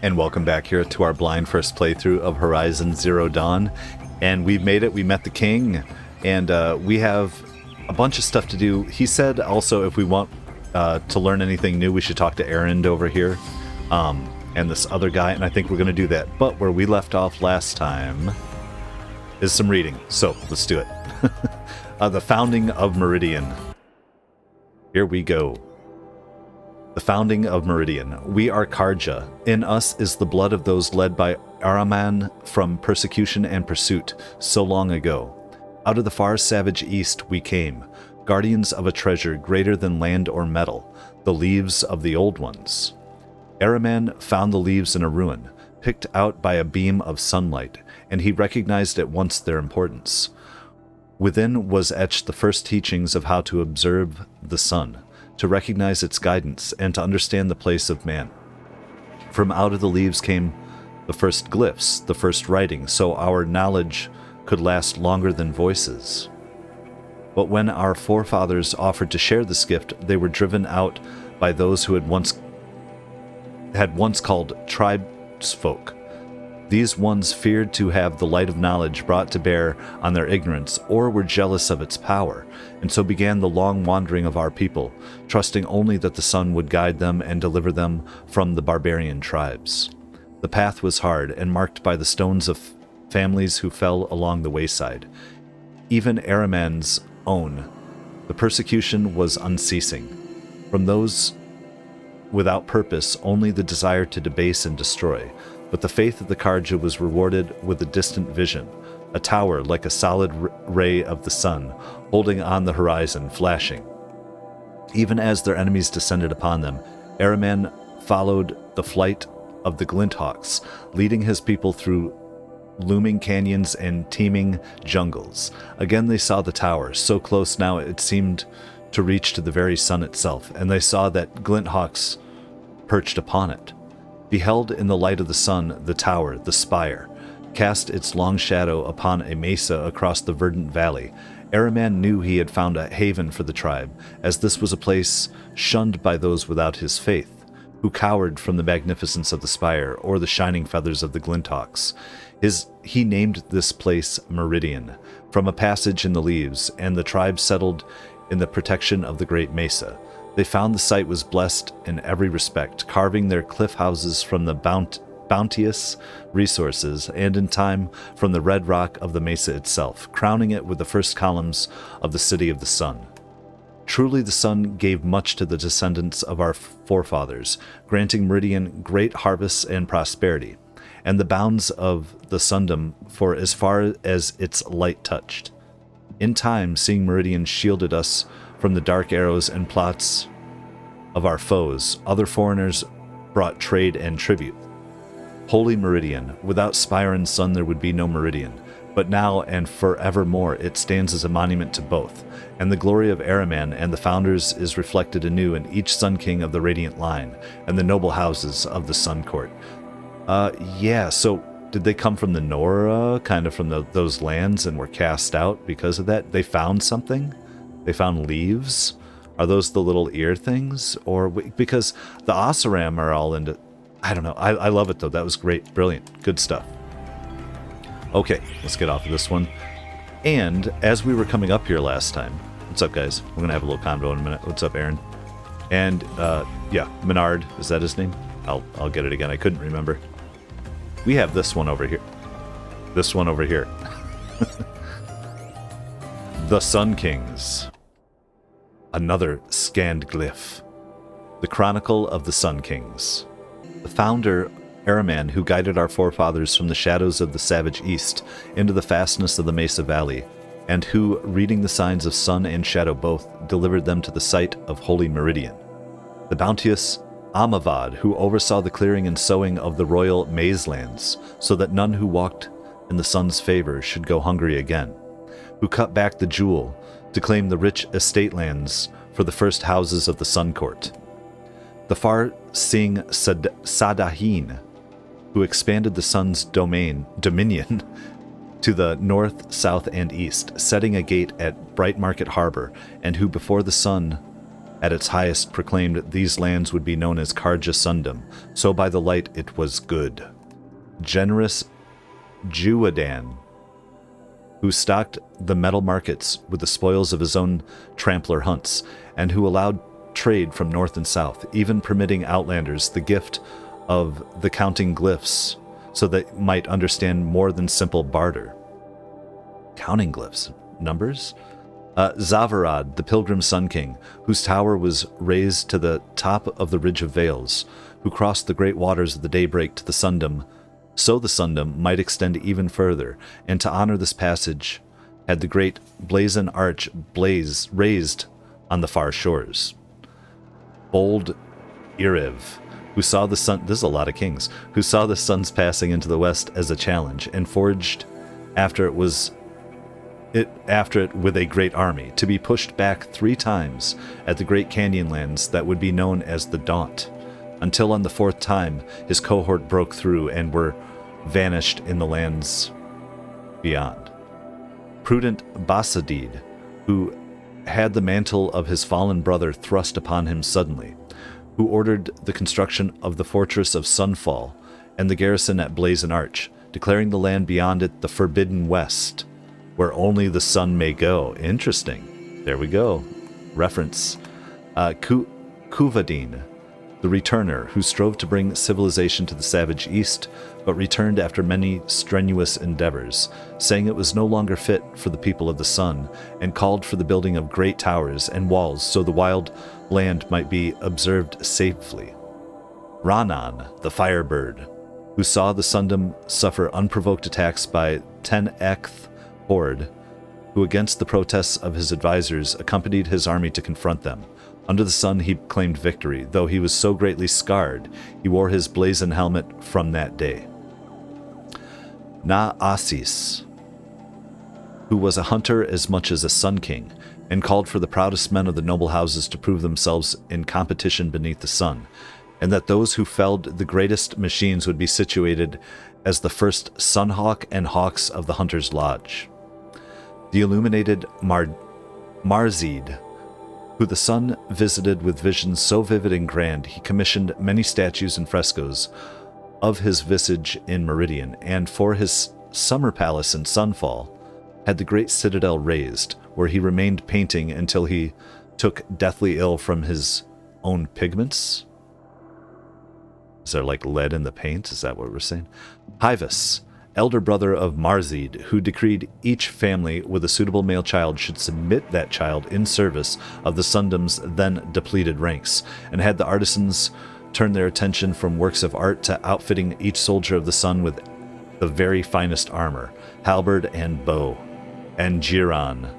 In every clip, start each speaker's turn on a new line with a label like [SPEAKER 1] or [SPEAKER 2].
[SPEAKER 1] And welcome back here to our blind first playthrough of Horizon Zero Dawn. And we've made it, we met the king, and we have a bunch of stuff to do. He said also if we want to learn anything new, we should talk to Erend over here, and this other guy, and I think we're going to do that. But where we left off last time is some reading, so let's do it. The founding of Meridian. Here we go. The founding of Meridian. We are Karja. In us is the blood of those led by Ahriman from persecution and pursuit so long ago. Out of the far savage east we came, guardians of a treasure greater than land or metal, the leaves of the old ones. Ahriman found the leaves in a ruin, picked out by a beam of sunlight, and he recognized at once their importance. Within was etched the first teachings of how to observe the sun, to recognize its guidance, and to understand the place of man. From out of the leaves came the first glyphs, the first writing, so our knowledge could last longer than voices. But when our forefathers offered to share this gift, they were driven out by those who had once called tribesfolk. These ones feared to have the light of knowledge brought to bear on their ignorance, or were jealous of its power, and so began the long wandering of our people, trusting only that the sun would guide them and deliver them from the barbarian tribes. The path was hard and marked by the stones of families who fell along the wayside. Even Ahriman's own. The persecution was unceasing. From those without purpose, only the desire to debase and destroy. But the faith of the Karja was rewarded with a distant vision, a tower like a solid ray of the sun, holding on the horizon, flashing. Even as their enemies descended upon them, Ahriman followed the flight of the Glinthawks, leading his people through looming canyons and teeming jungles. Again they saw the tower, so close now it seemed to reach to the very sun itself, and they saw that Glinthawks perched upon it. Beheld in the light of the sun, the tower, the spire, cast its long shadow upon a mesa across the verdant valley. Ahriman knew he had found a haven for the tribe, as this was a place shunned by those without his faith, who cowered from the magnificence of the spire or the shining feathers of the Glinthawks. He named this place Meridian, from a passage in the leaves, and the tribe settled in the protection of the great mesa. They found the site was blessed in every respect, carving their cliff houses from the bounteous resources, and in time from the red rock of the mesa itself, crowning it with the first columns of the city of the sun. Truly the sun gave much to the descendants of our forefathers, granting Meridian great harvests and prosperity, and the bounds of the sundom for as far as its light touched. In time, seeing Meridian shielded us from the dark arrows and plots of our foes. Other foreigners brought trade and tribute. Holy Meridian, without spire and sun there would be no Meridian, but now and forevermore it stands as a monument to both, and the glory of Ahriman and the founders is reflected anew in each Sun King of the Radiant line, and the noble houses of the Sun Court. Yeah, so did they come from the Nora, kind of from those lands, and were cast out because of that? They found something? They found leaves? Are those the little ear things? Or because the Oseram are all into... I don't know. I love it, though. That was great. Brilliant. Good stuff. Okay, let's get off of this one. And as we were coming up here last time... What's up, guys? We're going to have a little convo in a minute. What's up, Aaron? And, yeah, Menard. Is that his name? I'll get it again. I couldn't remember. We have this one over here. This one over here. The Sun Kings. Another scanned glyph. The Chronicle of the Sun Kings. The founder, Ahriman, who guided our forefathers from the shadows of the savage east into the fastness of the Mesa Valley, and who, reading the signs of sun and shadow both, delivered them to the site of Holy Meridian. The bounteous Amavad, who oversaw the clearing and sowing of the royal maize lands, so that none who walked in the sun's favor should go hungry again. Who cut back the jewel to claim the rich estate lands for the first houses of the Sun Court. The far-seeing Sadahin, who expanded the sun's dominion to the north, south, and east, setting a gate at Bright Market Harbor, and who before the sun at its highest proclaimed these lands would be known as Karja Sundom, so by the light it was good. Generous Juadan, who stocked the metal markets with the spoils of his own trampler hunts, and who allowed trade from north and south, even permitting outlanders the gift of the counting glyphs, so they might understand more than simple barter. Counting glyphs? Numbers? Zavarad, the Pilgrim Sun King, whose tower was raised to the top of the Ridge of Veils, who crossed the great waters of the daybreak to the Sundom, so the Sundom might extend even further, and to honor this passage had the great blazon arch raised on the far shores. Bold Iriv, who saw the sun, this is a lot of kings, who saw the sun's passing into the west as a challenge, and forged after it with a great army, to be pushed back 3 times at the great canyon lands that would be known as the Daunt, until on the 4th time his cohort broke through and were vanished in the lands beyond. Prudent Basadid, who had the mantle of his fallen brother thrust upon him suddenly, who ordered the construction of the fortress of Sunfall and the garrison at Blazon Arch, declaring the land beyond it the Forbidden West, where only the sun may go. Interesting. There we go. Reference. Kuvadin, the returner, who strove to bring civilization to the savage east, but returned after many strenuous endeavors, saying it was no longer fit for the people of the sun, and called for the building of great towers and walls so the wild land might be observed safely. Ranan, the firebird, who saw the Sundom suffer unprovoked attacks by Ten-Ekth horde, who against the protests of his advisors accompanied his army to confront them. Under the sun he claimed victory, though he was so greatly scarred, he wore his blazon helmet from that day. Na-Asis, who was a hunter as much as a sun king, and called for the proudest men of the noble houses to prove themselves in competition beneath the sun, and that those who felled the greatest machines would be situated as the first Sunhawk and Hawks of the Hunter's Lodge. The illuminated Marzid, who the sun visited with visions so vivid and grand, he commissioned many statues and frescoes of his visage in Meridian, and for his summer palace in Sunfall, had the great citadel raised, where he remained painting until he took deathly ill from his own pigments. Is there like lead in the paint? Is that what we're saying? Hivas, elder brother of Marzid, who decreed each family with a suitable male child should submit that child in service of the Sundom's then depleted ranks, and had the artisans turn their attention from works of art to outfitting each soldier of the sun with the very finest armor, halberd and bow. And Jiran,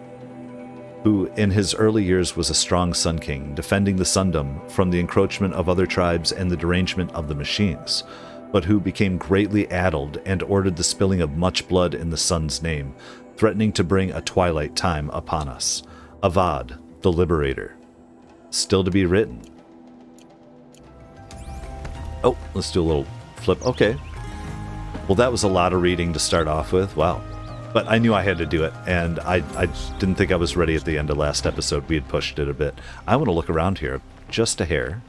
[SPEAKER 1] who in his early years was a strong Sun King, defending the Sundom from the encroachment of other tribes and the derangement of the machines, but who became greatly addled and ordered the spilling of much blood in the sun's name, threatening to bring a twilight time upon us. Avad, the Liberator. Still to be written. Oh, let's do a little flip. Okay. Well, that was a lot of reading to start off with. Wow. But I knew I had to do it, and I didn't think I was ready at the end of last episode. We had pushed it a bit. I want to look around here just a hair.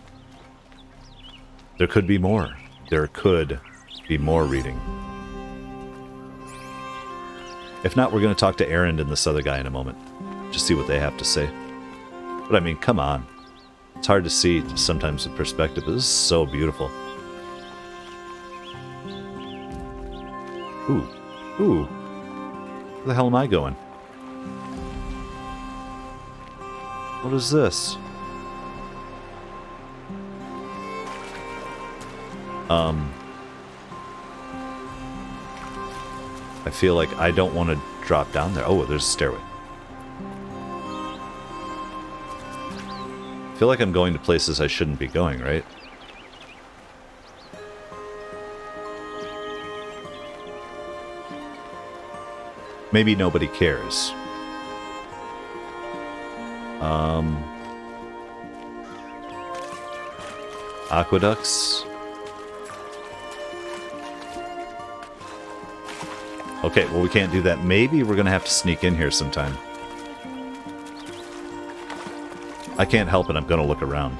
[SPEAKER 1] There could be more. There could be more reading. If not, we're going to talk to Aaron and this other guy in a moment. Just see what they have to say. But I mean, come on. It's hard to see sometimes with perspective, but this is so beautiful. Ooh. Ooh. Where the hell am I going? What is this? I feel like I don't want to drop down there. Oh, there's a stairway. I feel like I'm going to places I shouldn't be going, right? Maybe nobody cares. Aqueducts. Okay, well, we can't do that. Maybe we're going to have to sneak in here sometime. I can't help it. I'm going to look around.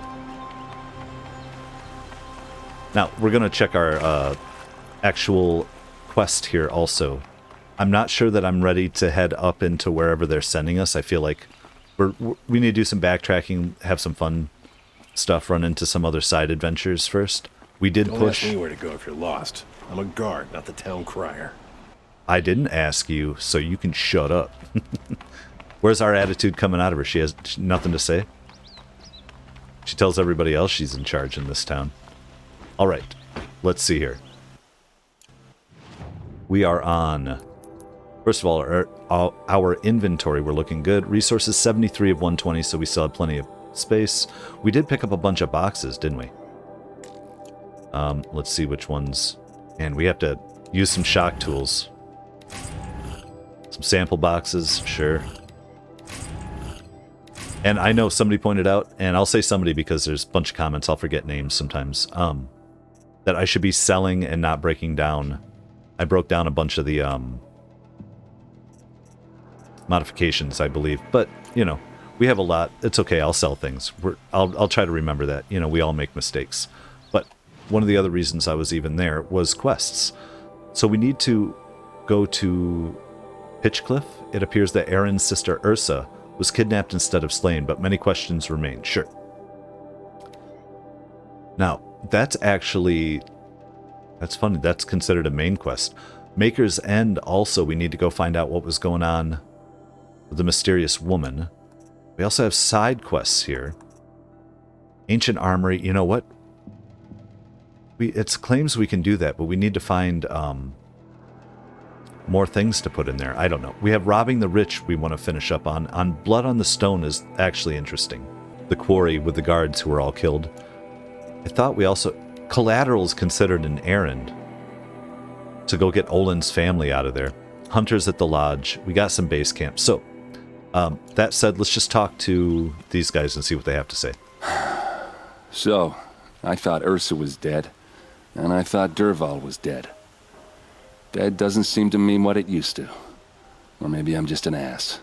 [SPEAKER 1] Now, we're going to check our actual quest here also. I'm not sure that I'm ready to head up into wherever they're sending us. I feel like we need to do some backtracking, have some fun stuff, run into some other side adventures first. We did
[SPEAKER 2] Don't
[SPEAKER 1] push...
[SPEAKER 2] ask me where to go if you're lost. I'm a guard, not the town crier.
[SPEAKER 1] I didn't ask you, so you can shut up. Where's our attitude coming out of her? She has nothing to say? She tells everybody else she's in charge in this town. All right, let's see here. We are on... First of all, our inventory, we're looking good. Resources, 73 of 120, so we still have plenty of space. We did pick up a bunch of boxes, didn't we? Let's see which ones. And we have to use some shock tools. Some sample boxes, sure. And I know somebody pointed out, and I'll say somebody because there's a bunch of comments, I'll forget names sometimes, that I should be selling and not breaking down. I broke down a bunch of the modifications, I believe. But, you know, we have a lot. It's okay, I'll sell things. I'll try to remember that. You know, we all make mistakes. But one of the other reasons I was even there was quests. So we need to go to Pitchcliff. It appears that Aaron's sister Ursa was kidnapped instead of slain, but many questions remain. Sure. Now, that's funny. That's considered a main quest. Maker's End also, we need to go find out what was going on with the mysterious woman. We also have side quests here. Ancient Armory, you know what? It claims we can do that, but we need to find more things to put in there. I don't know. We have Robbing the Rich we want to finish up on. Blood on the Stone is actually interesting. The quarry with the guards who were all killed. I thought we also... Collateral is considered an errand to go get Olin's family out of there. Hunters at the lodge. We got some base camp. So, that said, let's just talk to these guys and see what they have to say.
[SPEAKER 3] So, I thought Ursa was dead, and I thought Derval was dead. Dead doesn't seem to mean what it used to. Or maybe I'm just an ass.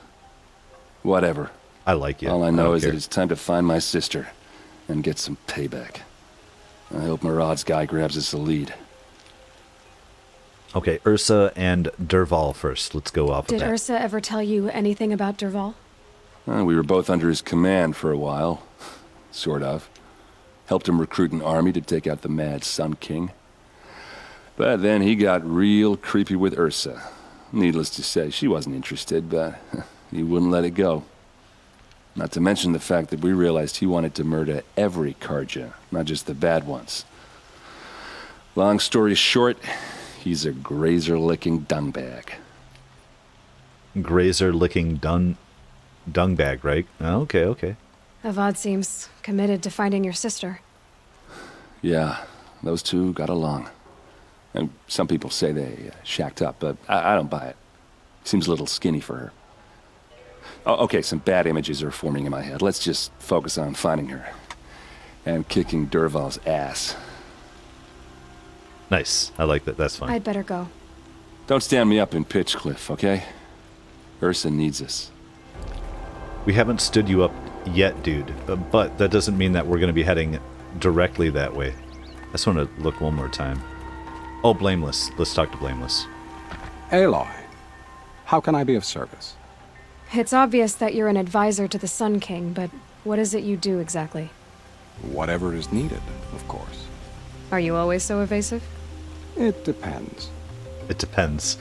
[SPEAKER 3] Whatever.
[SPEAKER 1] I like you.
[SPEAKER 3] All I know is that it's time to find my sister and get some payback. I hope Murad's guy grabs us a lead.
[SPEAKER 1] Okay, Ursa and Derval first. Let's go off of that.
[SPEAKER 4] Did Ursa ever tell you anything about Derval?
[SPEAKER 3] We were both under his command for a while. Sort of. Helped him recruit an army to take out the mad Sun King. But then he got real creepy with Ursa. Needless to say, she wasn't interested, but he wouldn't let it go. Not to mention the fact that we realized he wanted to murder every Karja, not just the bad ones. Long story short, he's a grazer-licking dungbag.
[SPEAKER 1] Grazer-licking dungbag, right? Okay.
[SPEAKER 4] Avad seems committed to finding your sister.
[SPEAKER 3] Yeah, those two got along. And some people say they shacked up, but I don't buy it. Seems a little skinny for her. Oh, okay, some bad images are forming in my head. Let's just focus on finding her. And kicking Derval's ass.
[SPEAKER 1] Nice. I like that. That's fine.
[SPEAKER 4] I'd better go.
[SPEAKER 3] Don't stand me up in Pitchcliff, okay? Ursa needs us.
[SPEAKER 1] We haven't stood you up yet, dude. But that doesn't mean that we're going to be heading directly that way. I just want to look one more time. Oh, Blameless. Let's talk to Blameless.
[SPEAKER 5] Aloy, how can I be of service?
[SPEAKER 4] It's obvious that you're an advisor to the Sun King, but what is it you do exactly?
[SPEAKER 5] Whatever is needed, of course.
[SPEAKER 4] Are you always so evasive?
[SPEAKER 5] It depends.
[SPEAKER 1] It depends.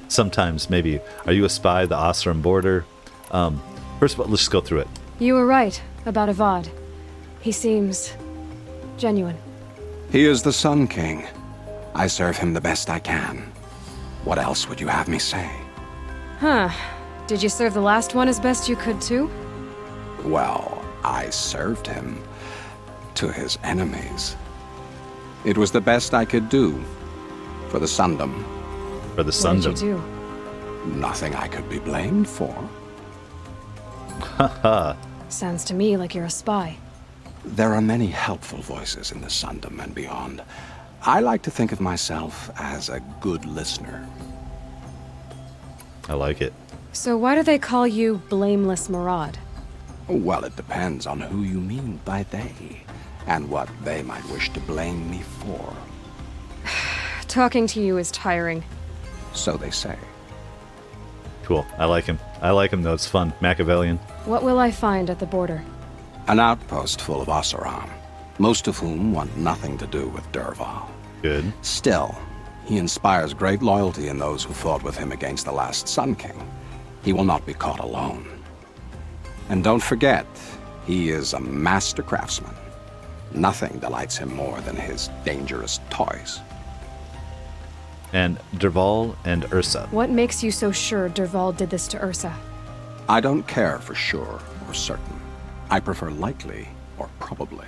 [SPEAKER 1] Sometimes, maybe. Are you a spy, the Osram border? First of all, let's just go through it.
[SPEAKER 4] You were right about Avad. He seems genuine.
[SPEAKER 5] He is the Sun King. I serve him the best I can. What else would you have me say?
[SPEAKER 4] Huh. Did you serve the last one as best you could, too?
[SPEAKER 5] Well, I served him to his enemies. It was the best I could do for the Sundom.
[SPEAKER 1] For the
[SPEAKER 4] What did you
[SPEAKER 1] Sundom.
[SPEAKER 4] do?
[SPEAKER 5] Nothing I could be blamed for.
[SPEAKER 1] Haha.
[SPEAKER 4] Sounds to me like you're a spy.
[SPEAKER 5] There are many helpful voices in the Sundom and beyond. I like to think of myself as a good listener.
[SPEAKER 1] I like it.
[SPEAKER 4] So why do they call you Blameless Murad?
[SPEAKER 5] Well, it depends on who you mean by they, and what they might wish to blame me for.
[SPEAKER 4] Talking to you is tiring.
[SPEAKER 5] So they say.
[SPEAKER 1] Cool. I like him. I like him, though. It's fun. Machiavellian.
[SPEAKER 4] What will I find at the border?
[SPEAKER 5] An outpost full of Oseram, most of whom want nothing to do with Dervahl.
[SPEAKER 1] Good.
[SPEAKER 5] Still, he inspires great loyalty in those who fought with him against the last Sun King. He will not be caught alone. And don't forget, he is a master craftsman. Nothing delights him more than his dangerous toys.
[SPEAKER 1] And Dervahl and Ursa.
[SPEAKER 4] What makes you so sure Dervahl did this to Ursa?
[SPEAKER 5] I don't care for sure or certain. I prefer likely or probably.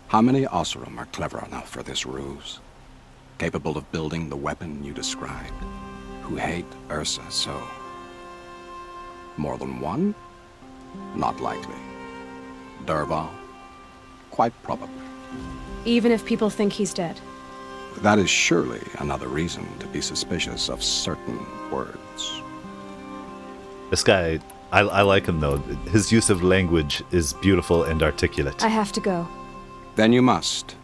[SPEAKER 5] How many Oseram are clever enough for this ruse? Capable of building the weapon you described? Who hate Ursa so? More than one? Not likely. Dervahl? Quite probably.
[SPEAKER 4] Even if people think he's dead.
[SPEAKER 5] That is surely another reason to be suspicious of certain words.
[SPEAKER 1] This guy, I like him, though. His use of language is beautiful and articulate.
[SPEAKER 4] I have to go.
[SPEAKER 5] Then you must.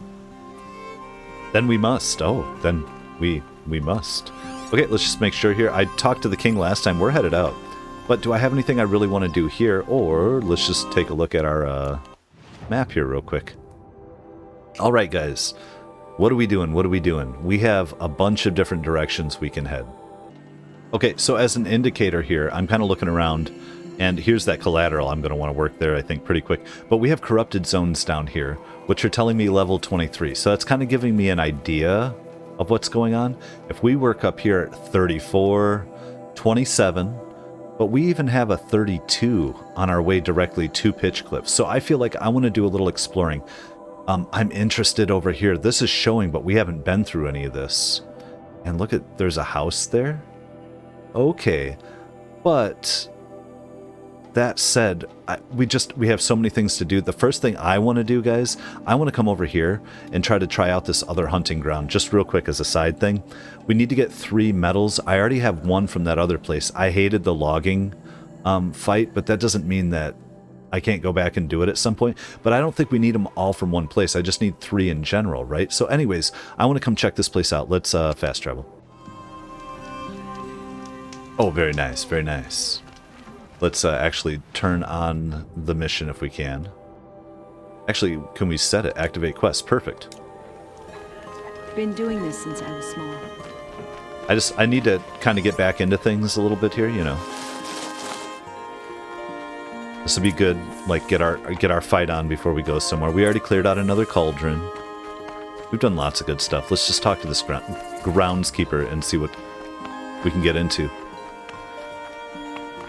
[SPEAKER 1] Then we must. Oh, then we must. Okay, let's just make sure here. I talked to the king last time. We're headed out. But do I have anything I really want to do here? Or let's just take a look at our map here real quick. All right, guys. What are we doing? What are we doing? We have a bunch of different directions we can head. Okay, so as an indicator here, I'm kind of looking around, and here's that collateral. I'm going to want to work there, I think, pretty quick. But we have corrupted zones down here, which are telling me level 23. So that's kind of giving me an idea of what's going on. If we work up here at 34, 27, but we even have a 32 on our way directly to Pitch Cliff. So I feel like I want to do a little exploring. I'm interested over here. This is showing, but we haven't been through any of this. And look at, there's a house there. Okay, but that said, we have so many things to do. The first thing I want to do, guys, I want to come over here and try out this other hunting ground, just real quick as a side thing. We need to get 3 medals. I already have 1 from that other place. I hated the logging fight, but that doesn't mean that I can't go back and do it at some point. But I don't think we need them all from one place. I just need 3 in general, right? So anyways, I want to come check this place out. Let's fast travel. Oh, very nice, very nice. Let's actually turn on the mission if we can. Actually, can we set it? Activate quest. Perfect.
[SPEAKER 6] Been doing this since I was small.
[SPEAKER 1] I need to kind of get back into things a little bit here, you know. This would be good, like get our fight on before we go somewhere. We already cleared out another cauldron. We've done lots of good stuff. Let's just talk to this groundskeeper and see what we can get into.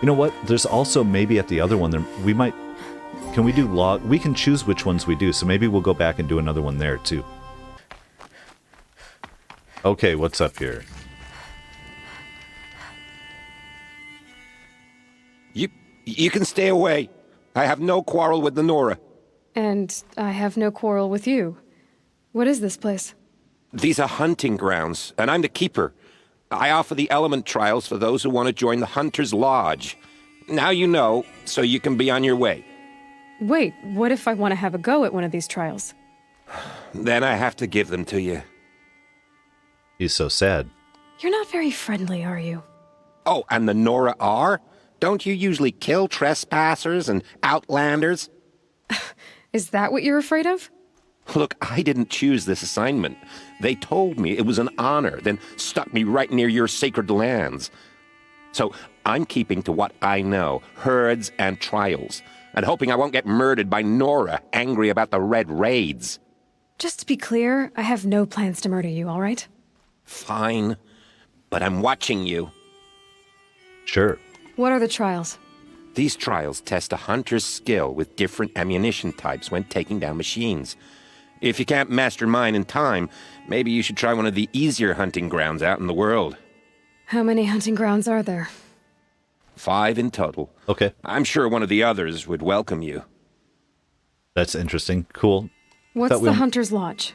[SPEAKER 1] You know what? There's also maybe at the other one there we might. Can we do log? We can choose which ones we do. So maybe we'll go back and do another one there too. Okay, what's up here?
[SPEAKER 7] You can stay away. I have no quarrel with the Nora.
[SPEAKER 4] And I have no quarrel with you. What is this place?
[SPEAKER 7] These are hunting grounds, and I'm the keeper. I offer the element trials for those who want to join the Hunter's Lodge. Now you know, so you can be on your way.
[SPEAKER 4] Wait, what if I want to have a go at one of these trials?
[SPEAKER 7] Then I have to give them to you.
[SPEAKER 1] He's so sad.
[SPEAKER 4] You're not very friendly, are you?
[SPEAKER 7] Oh, and the Nora are? Don't you usually kill trespassers and outlanders?
[SPEAKER 4] Is that what you're afraid of?
[SPEAKER 7] Look, I didn't choose this assignment. They told me it was an honor, then stuck me right near your sacred lands. So I'm keeping to what I know, herds and trials, and hoping I won't get murdered by Nora, angry about the Red Raids.
[SPEAKER 4] Just to be clear, I have no plans to murder you, all right?
[SPEAKER 7] Fine, but I'm watching you.
[SPEAKER 1] Sure.
[SPEAKER 4] What are the trials?
[SPEAKER 7] These trials test a hunter's skill with different ammunition types when taking down machines. If you can't master mine in time, maybe you should try one of the easier hunting grounds out in the world.
[SPEAKER 4] How many hunting grounds are there?
[SPEAKER 7] 5 in total.
[SPEAKER 1] Okay.
[SPEAKER 7] I'm sure one of the others would welcome you.
[SPEAKER 1] That's interesting. Cool.
[SPEAKER 4] What's the Hunter's Lodge?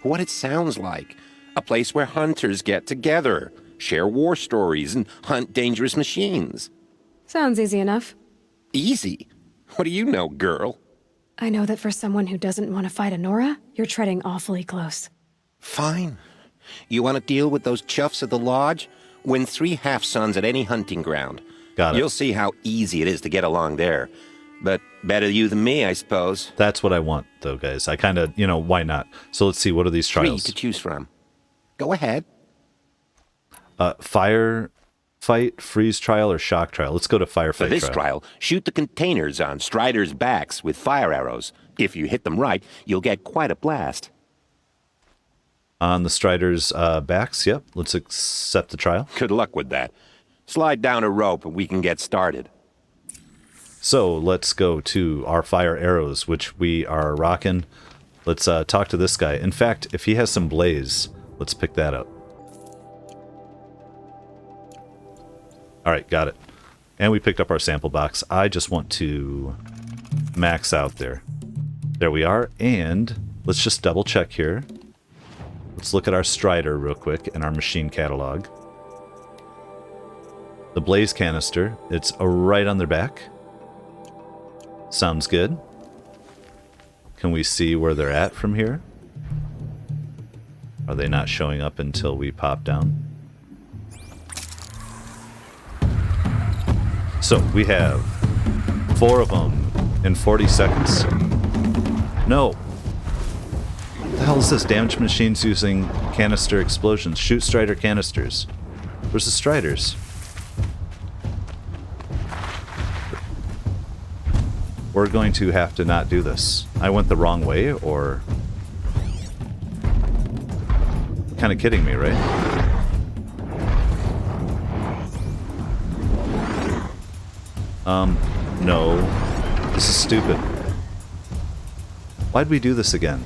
[SPEAKER 7] What it sounds like. A place where hunters get together, share war stories, and hunt dangerous machines.
[SPEAKER 4] Sounds easy enough.
[SPEAKER 7] Easy. What do you know, girl?
[SPEAKER 4] I know that for someone who doesn't want to fight Honora, you're treading awfully close.
[SPEAKER 7] Fine. You want to deal with those chuffs at the lodge? Win 3 half-suns at any hunting ground.
[SPEAKER 1] Got it.
[SPEAKER 7] You'll see how easy it is to get along there. But better you than me, I suppose.
[SPEAKER 1] That's what I want, though, guys. I kind of, why not? So let's see, what are these
[SPEAKER 7] 3
[SPEAKER 1] trials?
[SPEAKER 7] to choose from. Go ahead.
[SPEAKER 1] Fire fight, freeze trial, or shock trial? Let's go to firefight
[SPEAKER 7] For this trial, shoot the containers on Striders' backs with fire arrows. If you hit them right, you'll get quite a blast.
[SPEAKER 1] On the Striders' backs, yep. Let's accept the trial.
[SPEAKER 7] Good luck with that. Slide down a rope and we can get started.
[SPEAKER 1] So let's go to our fire arrows, which we are rocking. Let's talk to this guy. In fact, if he has some blaze, let's pick that up. All right, got it. And we picked up our sample box. I just want to max out there. There we are. And let's just double check here. Let's look at our Strider real quick in our machine catalog. The blaze canister, it's right on their back. Sounds good. Can we see where they're at from here? Are they not showing up until we pop down? So we have 4 of them in 40 seconds. No. What the hell is this? Damage machines using canister explosions. Shoot Strider canisters. Where's the Striders? We're going to have to not do this. I went the wrong way, or... You're kind of kidding me, right? No. This is stupid. Why'd we do this again?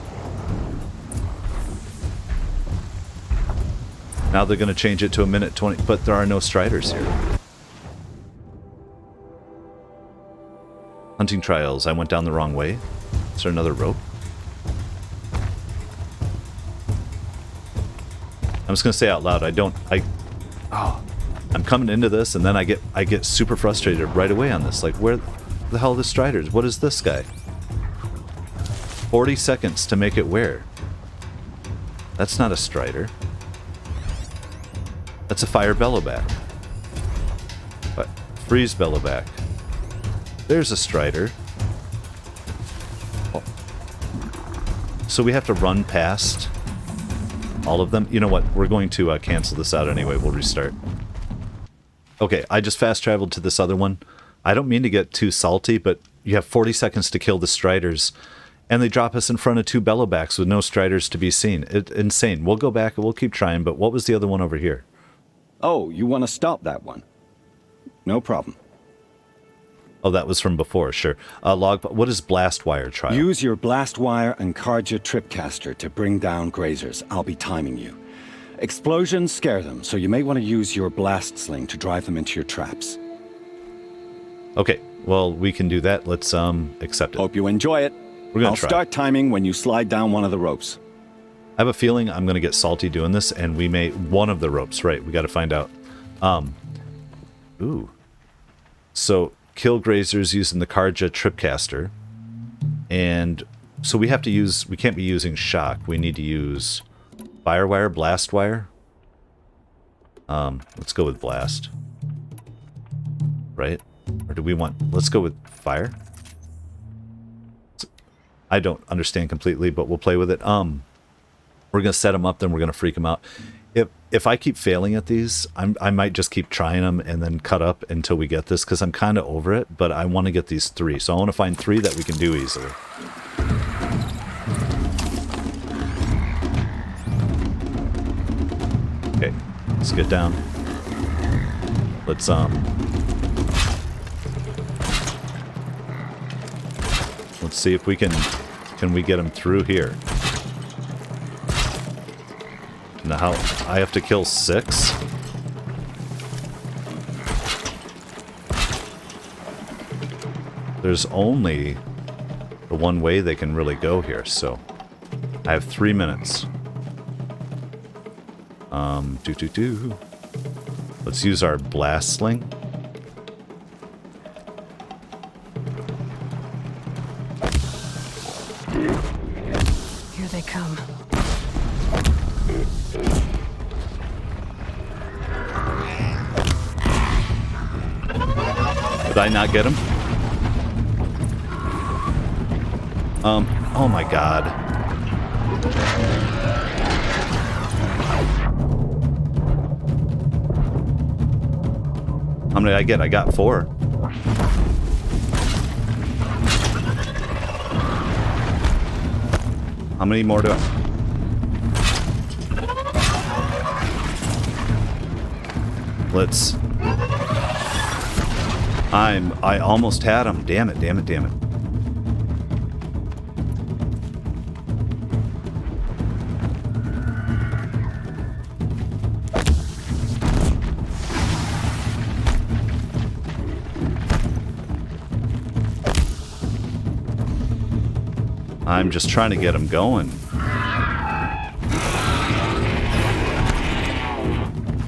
[SPEAKER 1] Now they're going to change it to 1:20, but there are no Striders here. Hunting trials. I went down the wrong way. Is there another rope? I'm just going to say out loud, I'm coming into this and then I get super frustrated right away on this. Like, where the hell are the Striders? What is this guy? 40 seconds to make it where? That's not a Strider. That's a fire bellowback. But freeze bellowback. There's a Strider. Oh. So we have to run past all of them. You know what? We're going to cancel this out anyway. We'll restart. Okay, I just fast traveled to this other one. I don't mean to get too salty, but you have 40 seconds to kill the Striders, and they drop us in front of 2 bellowbacks with no Striders to be seen. Insane. We'll go back and we'll keep trying, but what was the other one over here?
[SPEAKER 8] Oh, you want to stop that one? No problem.
[SPEAKER 1] Oh, that was from before, sure. What is blast wire trial?
[SPEAKER 8] Use your blast wire and Carja tripcaster to bring down grazers. I'll be timing you. Explosions scare them, so you may want to use your blast sling to drive them into your traps.
[SPEAKER 1] Okay, well, we can do that. Let's accept it.
[SPEAKER 8] Hope you enjoy it.
[SPEAKER 1] We're gonna
[SPEAKER 8] I'll
[SPEAKER 1] try.
[SPEAKER 8] start timing when you slide down one of the ropes.
[SPEAKER 1] I have a feeling I'm going to get salty doing this, and we may... One of the ropes, right. We got to find out. Ooh. So, kill grazers using the Carja tripcaster. And so we have to use... We can't be using shock. We need to use firewire, blast wire. Let's go with blast. Right? Or do we want... Let's go with fire. I don't understand completely, but we'll play with it. We're going to set them up, then we're going to freak them out. If I keep failing at these, I might just keep trying them and then cut up until we get this, because I'm kind of over it, but I want to get these 3. So I want to find 3 that we can do easily. Okay, let's get down. Let's, let's see if we can we get them through here. Now, I have to kill 6? There's only the one way they can really go here, so I have 3 minutes. Let's use our blast sling.
[SPEAKER 4] they come.
[SPEAKER 1] Did I not get him? Oh my god. How many did I get? I got 4. How many more do I... Let's... I almost had him. Damn it, damn it, damn it. I'm just trying to get him going.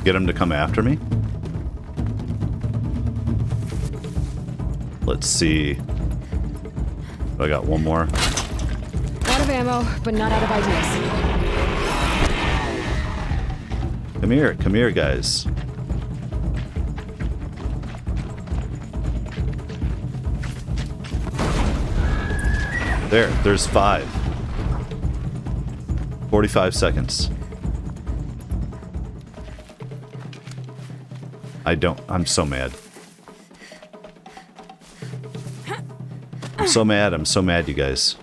[SPEAKER 1] Get him to come after me? Let's see. I got one more.
[SPEAKER 4] Out of ammo, but not out of ideas.
[SPEAKER 1] Come here, guys. There's 5. 45 seconds. I'm so mad. I'm so mad, you guys.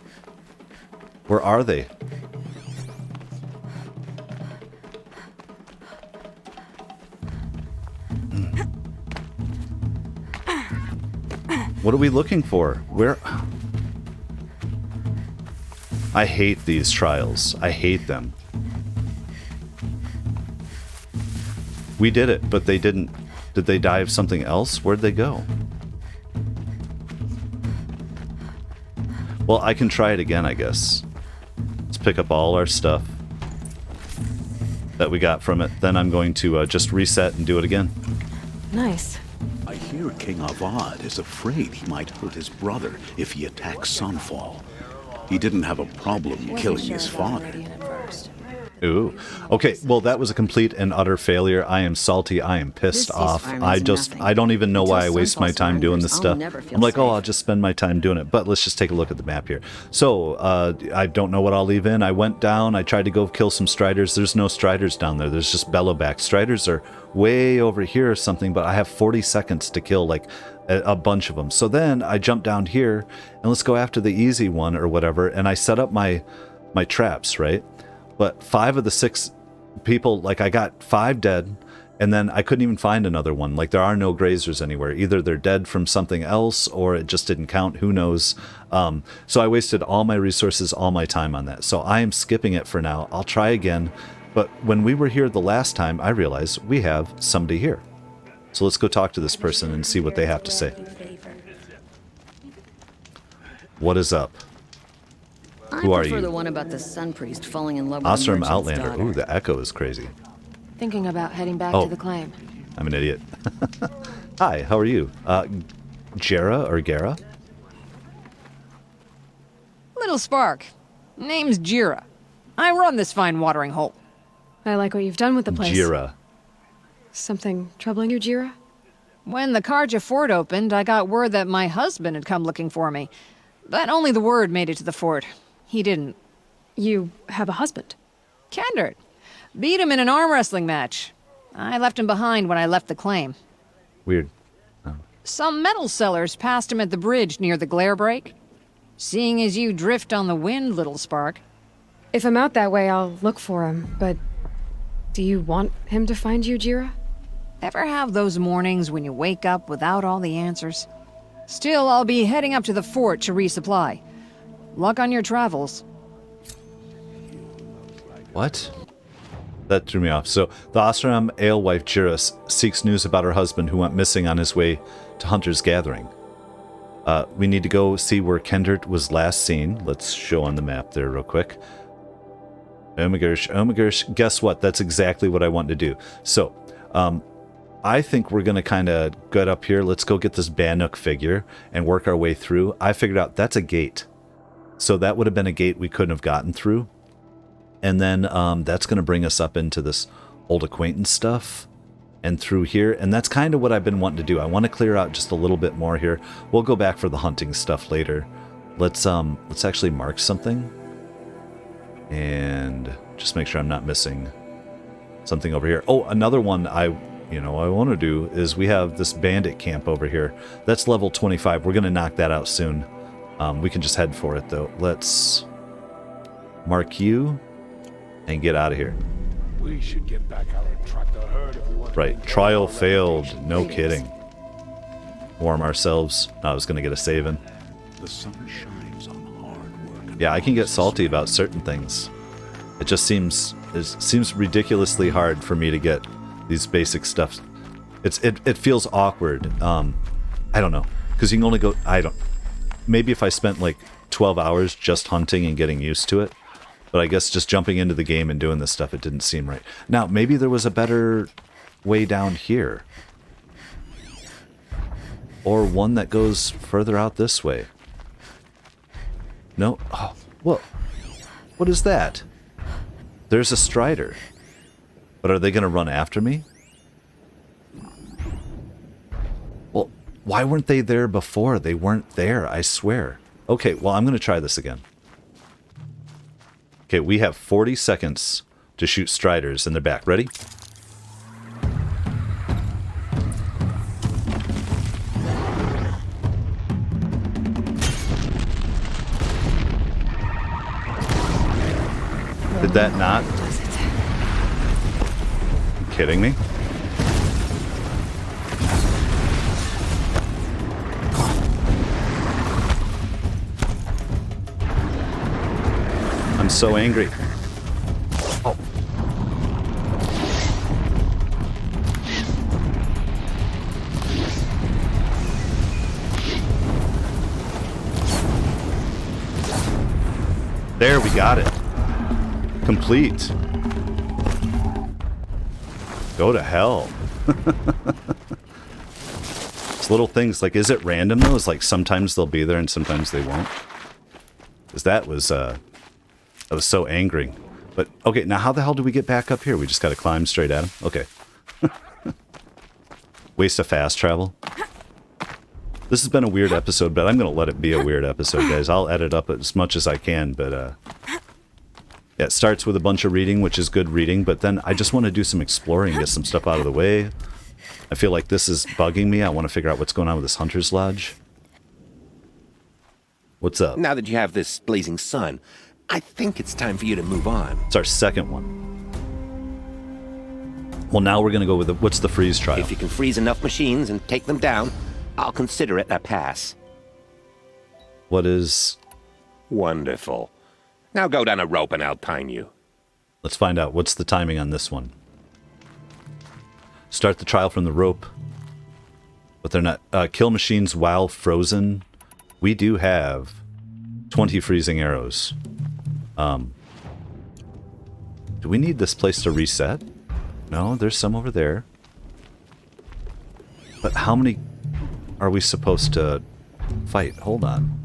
[SPEAKER 1] Where are they? What are we looking for? Where? I hate these trials. I hate them. We did it, but they didn't. Did they die of something else? Where'd they go? Well, I can try it again, I guess. Let's pick up all our stuff that we got from it. Then I'm going to just reset and do it again.
[SPEAKER 4] Nice.
[SPEAKER 9] I hear King Avad is afraid he might hurt his brother if he attacks Sunfall. He didn't have a problem killing his father.
[SPEAKER 1] Ooh. Okay, well, that was a complete and utter failure. I am salty. I am pissed off. I don't even know why I waste my time doing this stuff. I'm like, oh, I'll just spend my time doing it. But let's just take a look at the map here. So, I don't know what I'll leave in. I went down. I tried to go kill some striders. There's no striders down there. There's just bellowbacks. Striders are way over here or something, but I have 40 seconds to kill, like, a bunch of them. So then I jump down here, and let's go after the easy one or whatever, and I set up my traps, right? But 5 of the 6 people, like, I got 5 dead, and then I couldn't even find another one. Like, there are no grazers anywhere. Either they're dead from something else, or it just didn't count. Who knows? So I wasted all my resources, all my time on that. So I am skipping it for now. I'll try again. But when we were here the last time, I realized we have somebody here. So let's go talk to this person and see what they have to say. What is up? Who are you?
[SPEAKER 6] The one about the sun priest falling in love with
[SPEAKER 1] Osram
[SPEAKER 6] the
[SPEAKER 1] Outlander.
[SPEAKER 6] daughter.
[SPEAKER 1] Ooh, the echo is crazy.
[SPEAKER 4] Thinking about heading back
[SPEAKER 1] Oh.
[SPEAKER 4] to the claim.
[SPEAKER 1] I'm an idiot. Hi, how are you? Jera or Gara?
[SPEAKER 10] Little Spark. Name's Jira. I run this fine watering hole.
[SPEAKER 4] I like what you've done with the place.
[SPEAKER 1] Jira.
[SPEAKER 4] Something troubling you, Jira?
[SPEAKER 10] When the Karja fort opened, I got word that my husband had come looking for me. But only the word made it to the fort. He didn't.
[SPEAKER 4] You have a husband?
[SPEAKER 10] Kendert. Beat him in an arm wrestling match. I left him behind when I left the claim.
[SPEAKER 1] Weird.
[SPEAKER 10] Some metal sellers passed him at the bridge near the glare break. Seeing as you drift on the wind, little Spark.
[SPEAKER 4] If I'm out that way, I'll look for him, but do you want him to find you, Jira?
[SPEAKER 10] Ever have those mornings when you wake up without all the answers? Still, I'll be heading up to the fort to resupply. Luck on your travels.
[SPEAKER 1] What? That threw me off. So, the Osram alewife Jira seeks news about her husband who went missing on his way to Hunter's Gathering. We need to go see where Kendert was last seen. Let's show on the map there real quick. Oh my gosh. Guess what? That's exactly what I want to do. So, I think we're going to kind of get up here. Let's go get this Bannock figure and work our way through. I figured out that's a gate. So that would have been a gate we couldn't have gotten through. And then that's going to bring us up into this old acquaintance stuff and through here. And that's kind of what I've been wanting to do. I want to clear out just a little bit more here. We'll go back for the hunting stuff later. Let's actually mark something and just make sure I'm not missing something over here. Oh, another one I want to do is we have this bandit camp over here. That's level 25. We're going to knock that out soon. We can just head for it though. Let's mark you and get out of here.
[SPEAKER 11] We should get back out and track the herd if we want.
[SPEAKER 1] Right. Trial failed. No kidding. Warm ourselves. No, I was going to get a save in.
[SPEAKER 9] The sun shines on hard work.
[SPEAKER 1] Yeah, I can get salty about certain things. It just seems ridiculously hard for me to get these basic stuff. It feels awkward. I don't know, because you can only go. Maybe if I spent like 12 hours just hunting and getting used to it. But I guess just jumping into the game and doing this stuff, it didn't seem right. Now, maybe there was a better way down here. Or one that goes further out this way. No? Oh, whoa. What is that? There's a strider. But are they going to run after me? Well, why weren't they there before? They weren't there, I swear. Okay, well, I'm going to try this again. Okay, we have 40 seconds to shoot striders in their back. Ready? Did that not? You kidding me? I'm so angry. Oh. There, we got it. Complete. Go to hell. It's little things like, is it random though? It's like sometimes they'll be there and sometimes they won't. Because that was so angering. But, okay, now how the hell do we get back up here? We just gotta climb straight at him? Okay. Waste of fast travel. This has been a weird episode, but I'm gonna let it be a weird episode, guys. I'll edit up as much as I can, but, yeah, it starts with a bunch of reading, which is good reading, but then I just want to do some exploring, get some stuff out of the way. I feel like this is bugging me. I want to figure out what's going on with this hunter's lodge. What's up?
[SPEAKER 7] Now that you have this blazing sun, I think it's time for you to move on.
[SPEAKER 1] It's our second one. Well, now we're going to go with what's the freeze trial?
[SPEAKER 7] If you can freeze enough machines and take them down, I'll consider it a pass.
[SPEAKER 1] What is...
[SPEAKER 7] Wonderful. Now go down a rope and I'll time you.
[SPEAKER 1] Let's find out. What's the timing on this one? Start the trial from the rope. But they're not... kill machines while frozen. We do have 20 freezing arrows. Do we need this place to reset? No, there's some over there. But how many are we supposed to fight? Hold on.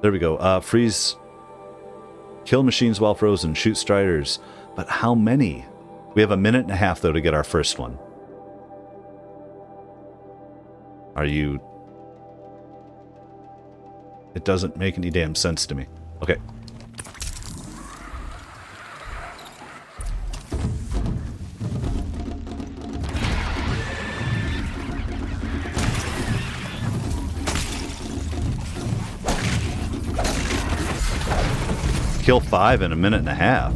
[SPEAKER 1] There we go. Freeze. Kill machines while frozen. Shoot striders. But how many? We have a minute and a half, though, to get our first one. Are you... It doesn't make any damn sense to me. Okay. Kill 5 in a minute and a half.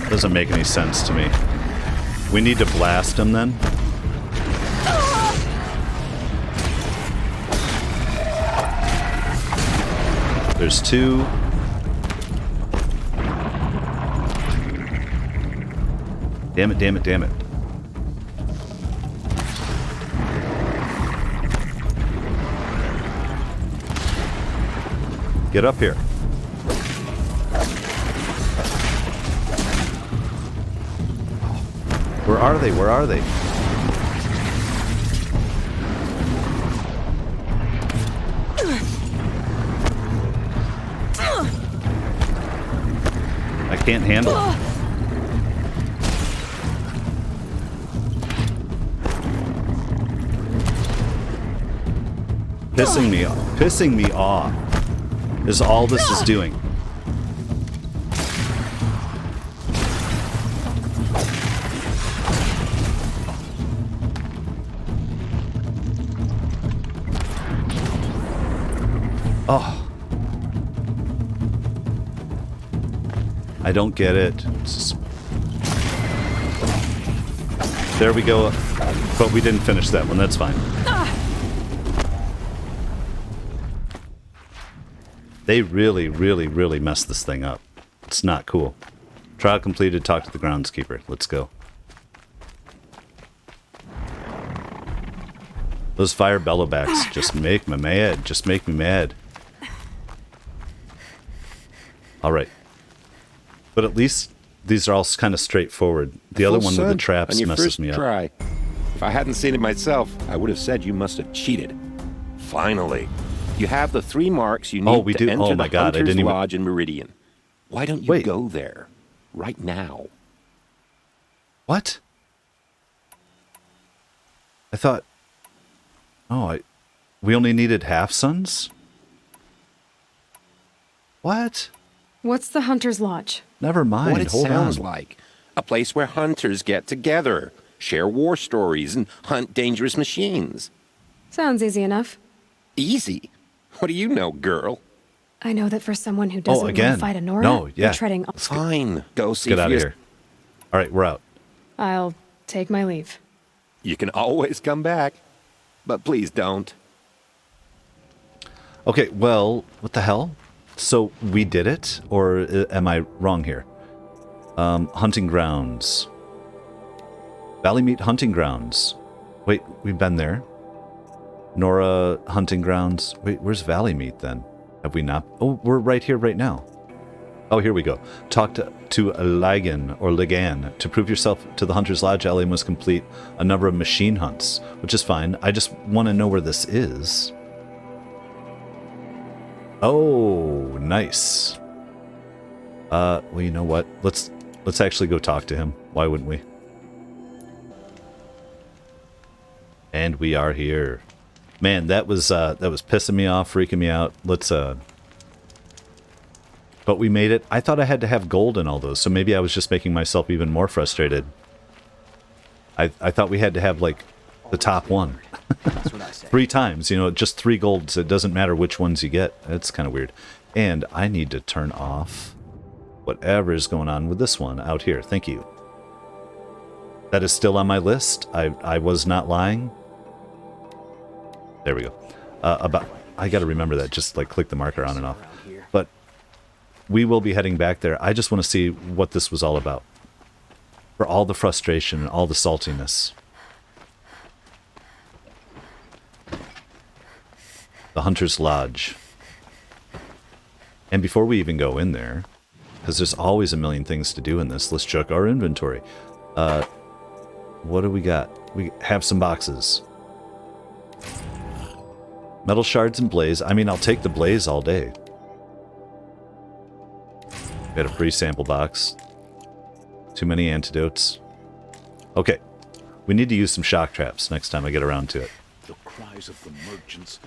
[SPEAKER 1] Doesn't make any sense to me. We need to blast him then? There's 2. Damn it, damn it, damn it. Get up here. Where are they? Where are they? I can't handle it. Pissing me off is all this is doing. Oh. I don't get it. There we go. But we didn't finish that one. That's fine. They really, really, really messed this thing up. It's not cool. Trial completed. Talk to the groundskeeper. Let's go. Those fire bellowbacks just make me mad. Just make me mad. All right. But at least these are all kind of straightforward. The other one with the traps messes me up.
[SPEAKER 7] Try. If I hadn't seen it myself, I would have said you must have cheated. Finally. You have the 3 marks you need to enter the Hunter's Lodge in Meridian. Why don't you go there right now?
[SPEAKER 1] What? I thought... Oh, we only needed half suns? What?
[SPEAKER 4] What's the Hunter's Lodge?
[SPEAKER 1] Never mind,
[SPEAKER 7] what it sounds like. A place where hunters get together, share war stories, and hunt dangerous machines.
[SPEAKER 4] Sounds easy enough.
[SPEAKER 7] Easy? What do you know, girl?
[SPEAKER 4] I know that for someone who doesn't want to fight a Nora, you're treading...
[SPEAKER 7] Fine. Go see
[SPEAKER 1] Get out of here. All right, we're out.
[SPEAKER 4] I'll take my leave.
[SPEAKER 7] You can always come back, but please don't.
[SPEAKER 1] Okay, well, what the hell? So we did it, or am I wrong here? Hunting grounds. Valley Meat Hunting Grounds. Wait, we've been there. Nora Hunting Grounds. Wait, where's Valley Meat then? Have we not? Oh, we're right here right now. Oh, here we go. Talk to Ligan or Ligan. To prove yourself to the Hunter's Lodge, Ellie must complete a number of machine hunts, which is fine. I just want to know where this is. Oh, nice. Well, you know what? Let's actually go talk to him. Why wouldn't we? And we are here. Man, that was pissing me off, freaking me out. But we made it. I thought I had to have gold in all those, so maybe I was just making myself even more frustrated. I thought we had to have, like, the top one.
[SPEAKER 12] That's what I say.
[SPEAKER 1] 3 times, you know, just 3 golds. It doesn't matter which ones you get. That's kind of weird. And I need to turn off whatever is going on with this one out here. Thank you. That is still on my list. I was not lying. There we go. I got to remember that. Just like click the marker on and off. But we will be heading back there. I just want to see what this was all about. For all the frustration and all the saltiness. The Hunter's Lodge. And before we even go in there, because there's always a million things to do in this, let's check our inventory. What do we got? We have some boxes. Metal shards and blaze. I mean, I'll take the blaze all day. Got a free sample box. Too many antidotes. Okay. We need to use some shock traps next time I get around to it.
[SPEAKER 9] The cries of the merchants.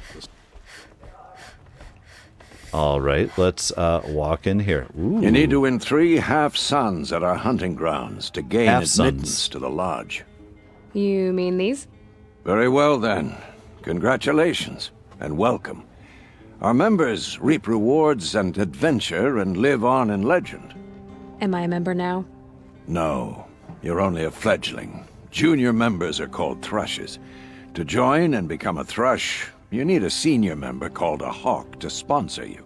[SPEAKER 1] All right, let's walk in here. Ooh.
[SPEAKER 13] You need to win 3 half-suns at our hunting grounds to gain admittance to the lodge.
[SPEAKER 4] You mean these?
[SPEAKER 13] Very well, then. Congratulations, and welcome. Our members reap rewards and adventure and live on in legend.
[SPEAKER 4] Am I a member now?
[SPEAKER 13] No, you're only a fledgling. Junior members are called thrushes. To join and become a thrush, you need a senior member called a hawk to sponsor you.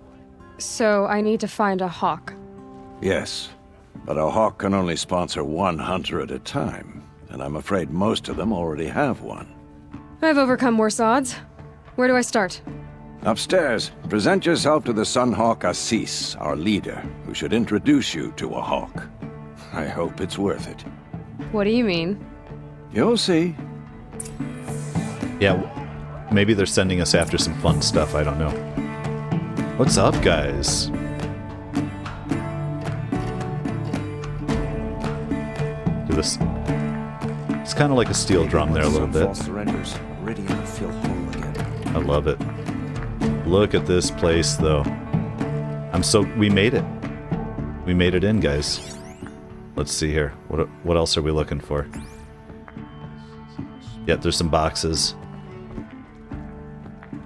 [SPEAKER 4] So I need to find a hawk.
[SPEAKER 13] Yes, but a hawk can only sponsor 1 hunter at a time, and I'm afraid most of them already have one.
[SPEAKER 4] I've overcome worse odds. Where do I start?
[SPEAKER 13] Upstairs, present yourself to the Sunhawk Assis, our leader, who should introduce you to a hawk. I hope it's worth it.
[SPEAKER 4] What do you mean?
[SPEAKER 13] You'll see.
[SPEAKER 1] Yeah, maybe they're sending us after some fun stuff. I don't know. What's up, guys? Do this. It's kind of like a steel drum there a little bit.
[SPEAKER 5] Surrenders. Meridian will feel whole again.
[SPEAKER 1] I love it. Look at this place, though. We made it. We made it in, guys. Let's see here. What else are we looking for? Yep, there's some boxes.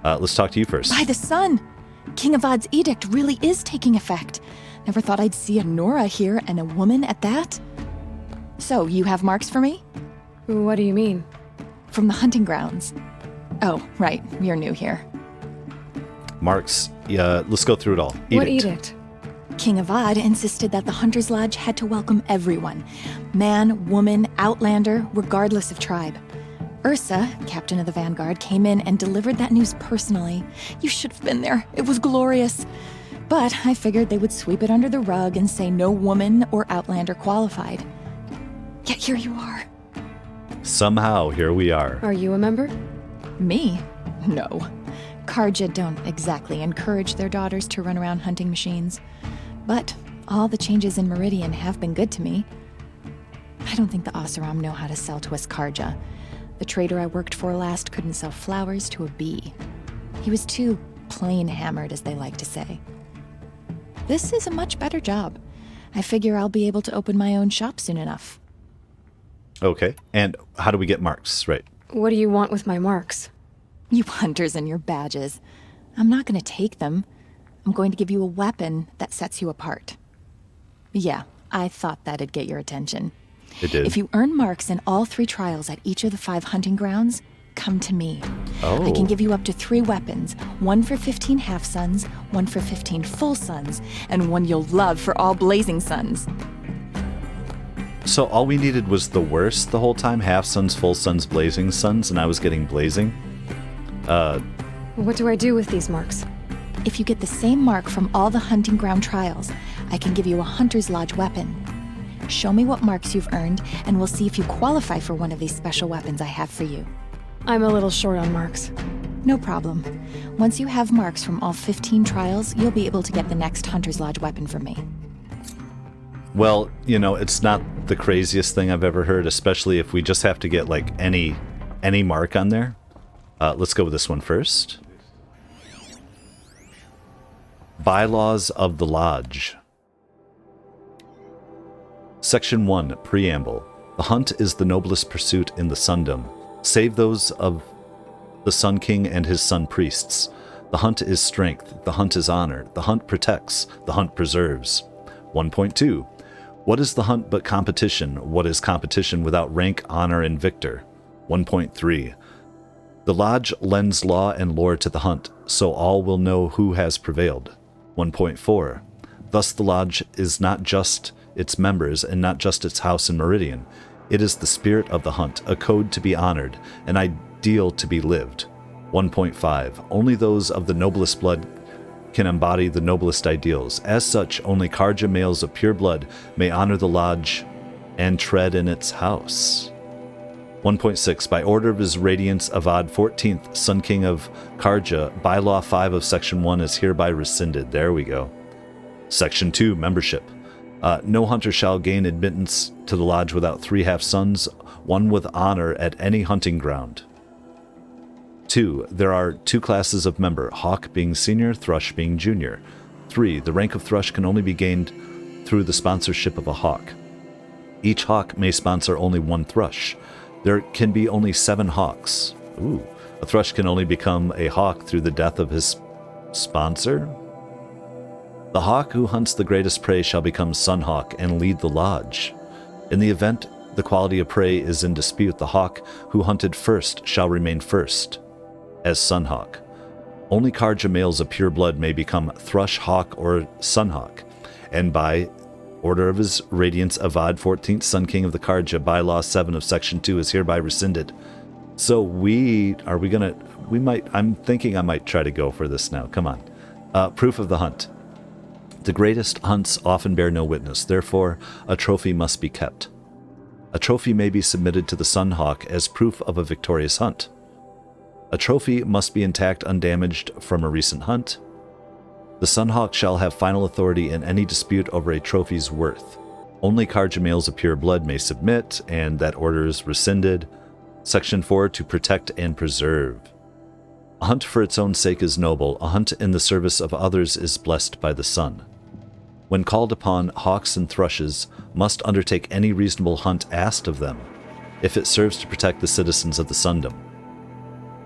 [SPEAKER 1] Let's talk to you first.
[SPEAKER 12] By the sun! King Avad's edict really is taking effect. Never thought I'd see a Nora here, and a woman at that. So, you have marks for me?
[SPEAKER 4] What do you mean?
[SPEAKER 12] From the hunting grounds. Oh, right. You're new here.
[SPEAKER 1] Marks. Yeah, let's go through it all.
[SPEAKER 4] What edict?
[SPEAKER 12] King Avad insisted that the Hunter's Lodge had to welcome everyone. Man, woman, outlander, regardless of tribe. Ursa, captain of the Vanguard, came in and delivered that news personally. You should have been there. It was glorious. But I figured they would sweep it under the rug and say no woman or outlander qualified. Yet here you are.
[SPEAKER 1] Somehow, here we are.
[SPEAKER 4] Are you a member?
[SPEAKER 12] Me? No. Karja don't exactly encourage their daughters to run around hunting machines. But all the changes in Meridian have been good to me. I don't think the Oseram know how to sell to us Karja. The trader I worked for last couldn't sell flowers to a bee. He was too plain hammered, as they like to say. This is a much better job. I figure I'll be able to open my own shop soon enough.
[SPEAKER 1] Okay. And how do we get marks? Right.
[SPEAKER 4] What do you want with my marks?
[SPEAKER 12] You hunters and your badges. I'm not going to take them. I'm going to give you a weapon that sets you apart. Yeah, I thought that'd get your attention.
[SPEAKER 1] It did.
[SPEAKER 12] If you earn marks in all 3 trials at each of the 5 hunting grounds, come to me.
[SPEAKER 1] Oh.
[SPEAKER 12] I can give you up to 3 weapons, 1 for 15 half-suns, 1 for 15 full suns, and 1 you'll love for all blazing suns.
[SPEAKER 1] So all we needed was the worst the whole time, half suns, full suns, blazing suns, and I was getting blazing.
[SPEAKER 4] What do I do with these marks?
[SPEAKER 12] If you get the same mark from all the hunting ground trials, I can give you a Hunter's Lodge weapon. Show me what marks you've earned, and we'll see if you qualify for one of these special weapons I have for you.
[SPEAKER 4] I'm a little short on marks.
[SPEAKER 12] No problem. Once you have marks from all 15 trials, you'll be able to get the next Hunter's Lodge weapon from me.
[SPEAKER 1] Well, you know, it's not the craziest thing I've ever heard, especially if we just have to get, like, any mark on there. Let's go with this one first. Bylaws of the Lodge. Section 1, Preamble. The hunt is the noblest pursuit in the Sundom, save those of the Sun King and his Sun Priests. The hunt is strength, the hunt is honor, the hunt protects, the hunt preserves. 1.2. What is the hunt but competition? What is competition without rank, honor, and victor? 1.3. The Lodge lends law and lore to the hunt, so all will know who has prevailed. 1.4. Thus the Lodge is not just its members and not just its house in Meridian. It is the spirit of the hunt, a code to be honored, an ideal to be lived. 1.5. Only those of the noblest blood can embody the noblest ideals. As such, only Karja males of pure blood may honor the Lodge and tread in its house. 1.6. By order of His Radiance Avad 14th, Sun King of Karja, Bylaw 5 of Section 1 is hereby rescinded. There we go. Section 2, Membership. No hunter shall gain admittance to the Lodge without 3 half-suns, 1 with honor at any hunting ground. 2. There are 2 classes of member, Hawk being senior, Thrush being junior. 3. The rank of Thrush can only be gained through the sponsorship of a Hawk. Each Hawk may sponsor only 1 Thrush. There can be only 7 Hawks. Ooh. A Thrush can only become a Hawk through the death of his sponsor? The Hawk who hunts the greatest prey shall become Sunhawk and lead the Lodge. In the event the quality of prey is in dispute, the Hawk who hunted first shall remain first as Sunhawk. Only Karja males of pure blood may become Thrush, Hawk, or Sunhawk, and by order of His Radiance Avad 14th, Sun King of the Karja, Bylaw 7 of Section 2 is hereby rescinded. So I'm thinking I might try to go for this now. Come on. Proof of the hunt. The greatest hunts often bear no witness, therefore a trophy must be kept. A trophy may be submitted to the Sunhawk as proof of a victorious hunt. A trophy must be intact, undamaged from a recent hunt. The Sunhawk shall have final authority in any dispute over a trophy's worth. Only Carja males of pure blood may submit, and that order is rescinded. Section 4, to protect and preserve. A hunt for its own sake is noble. A hunt in the service of others is blessed by the sun. When called upon, hawks and thrushes must undertake any reasonable hunt asked of them, if it serves to protect the citizens of the Sundom.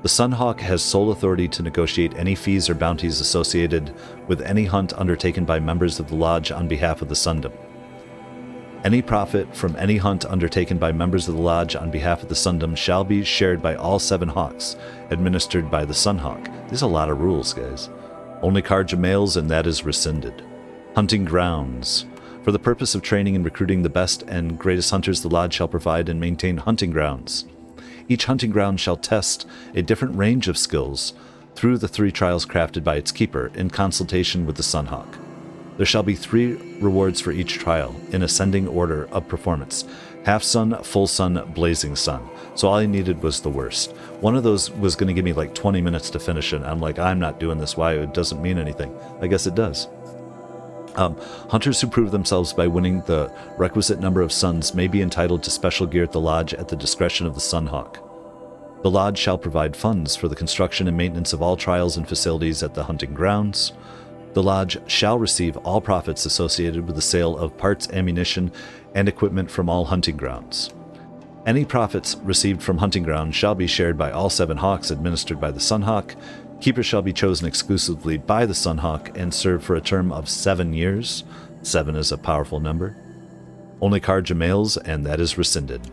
[SPEAKER 1] The Sunhawk has sole authority to negotiate any fees or bounties associated with any hunt undertaken by members of the Lodge on behalf of the Sundom. Any profit from any hunt undertaken by members of the Lodge on behalf of the Sundom shall be shared by all 7 hawks, administered by the Sunhawk. There's a lot of rules, guys. Only Carja males, and that is rescinded. Hunting grounds. For the purpose of training and recruiting the best and greatest hunters, the Lodge shall provide and maintain hunting grounds. Each hunting ground shall test a different range of skills through the 3 trials crafted by its keeper in consultation with the Sunhawk. There shall be 3 rewards for each trial in ascending order of performance. Half sun, full sun, blazing sun. So all I needed was the worst. One of those was going to give me like 20 minutes to finish it. I'm like, I'm not doing this. Why? It doesn't mean anything. I guess it does. Hunters who prove themselves by winning the requisite number of suns may be entitled to special gear at the Lodge at the discretion of the Sunhawk. The Lodge shall provide funds for the construction and maintenance of all trials and facilities at the hunting grounds. The Lodge shall receive all profits associated with the sale of parts, ammunition, and equipment from all hunting grounds. Any profits received from hunting grounds shall be shared by all 7 hawks administered by the Sunhawk. Keepers shall be chosen exclusively by the Sunhawk and serve for a term of 7 years. 7 is a powerful number. Only Carja males, and that is rescinded.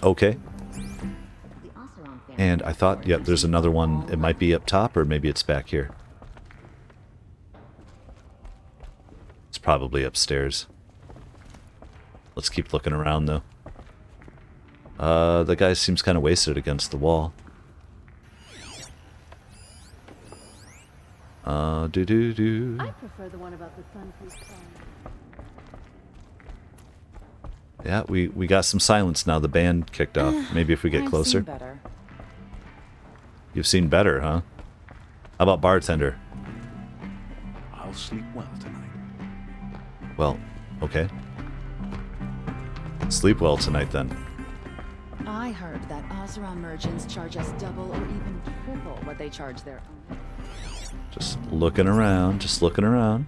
[SPEAKER 1] Okay. And I thought, yep, there's another one. It might be up top, or maybe it's back here. It's probably upstairs. Let's keep looking around, though. The guy seems kind of wasted against the wall.
[SPEAKER 6] I prefer the one about the sun.
[SPEAKER 1] Yeah, we got some silence now. The band kicked off. Maybe if we get closer. You've seen better, huh? How about bartender?
[SPEAKER 9] I'll sleep well tonight.
[SPEAKER 1] Well, okay. Sleep well tonight, then.
[SPEAKER 6] I heard that Ozra merchants charge us double or even triple what they charge their own.
[SPEAKER 1] Just looking around, just looking around.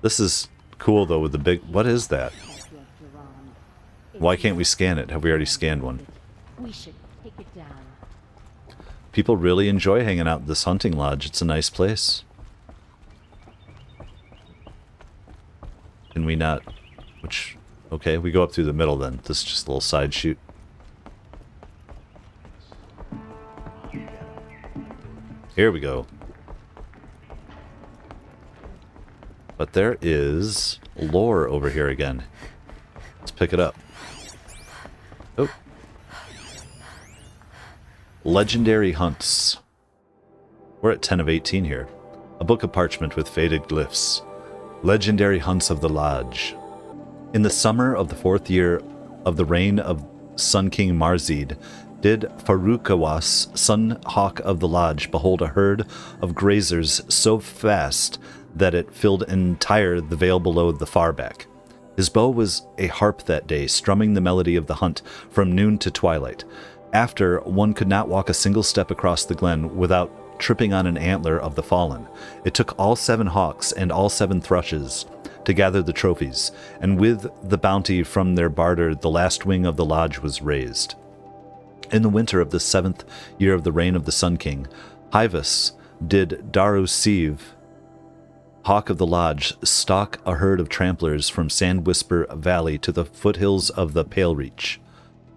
[SPEAKER 1] This is cool, though, with the big... What is that? Why can't we scan it? Have we already scanned one?
[SPEAKER 6] We should take it down.
[SPEAKER 1] People really enjoy hanging out at this hunting lodge. It's a nice place. Can we not... Which... Okay, we go up through the middle then. This is just a little side shoot. Here we go. But there is lore over here again. Let's pick it up. Oh. Legendary hunts. We're at 10 of 18 here. A book of parchment with faded glyphs. Legendary hunts of the Lodge. In the summer of the 4th year of the reign of Sun King Marzid, did Farukawas, Sun Hawk of the Lodge, behold a herd of grazers so fast that it filled entire the vale below the far back. His bow was a harp that day, strumming the melody of the hunt from noon to twilight. After, one could not walk a single step across the glen without tripping on an antler of the fallen. It took all 7 hawks and all 7 thrushes to gather the trophies, and with the bounty from their barter, the last wing of the lodge was raised. In the winter of the 7th year of the reign of the Sun King, Hivas did Darusiv, Hawk of the Lodge, stalk a herd of tramplers from Sand Whisper Valley to the foothills of the Pale Reach.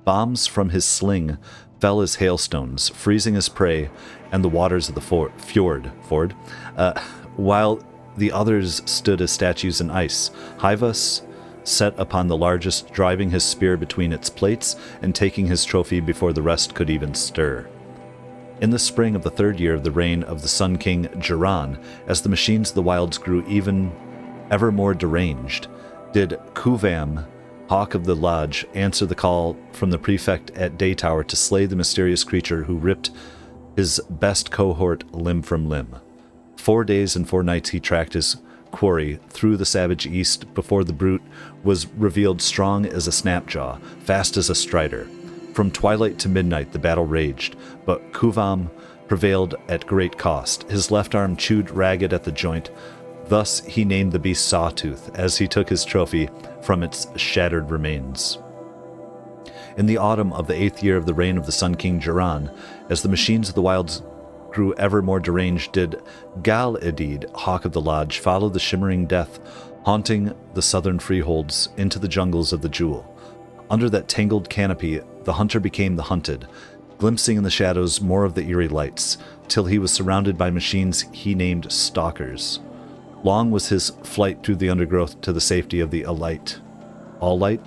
[SPEAKER 1] Bombs from his sling fell as hailstones, freezing his prey and the waters of the fjord, while the others stood as statues in ice. Hivas set upon the largest, driving his spear between its plates and taking his trophy before the rest could even stir. In the spring of the 3rd year of the reign of the Sun King Jiran, as the machines of the wilds grew even ever more deranged, did Kuvam, Hawk of the Lodge, answer the call from the prefect at Daytower to slay the mysterious creature who ripped his best cohort limb from limb. 4 days and 4 nights he tracked his quarry through the savage east before the brute was revealed strong as a snapjaw, fast as a strider. From twilight to midnight the battle raged, but Kuvam prevailed at great cost, his left arm chewed ragged at the joint. Thus he named the beast Sawtooth, as he took his trophy from its shattered remains. In the autumn of the 8th year of the reign of the Sun King Jiran, as the machines of the wilds grew ever more deranged, did Gal-Edid, Hawk of the Lodge, follow the shimmering death haunting the southern freeholds into the jungles of the Jewel. Under that tangled canopy, the hunter became the hunted, glimpsing in the shadows more of the eerie lights, till he was surrounded by machines he named stalkers. Long was his flight through the undergrowth to the safety of the Alight. All light?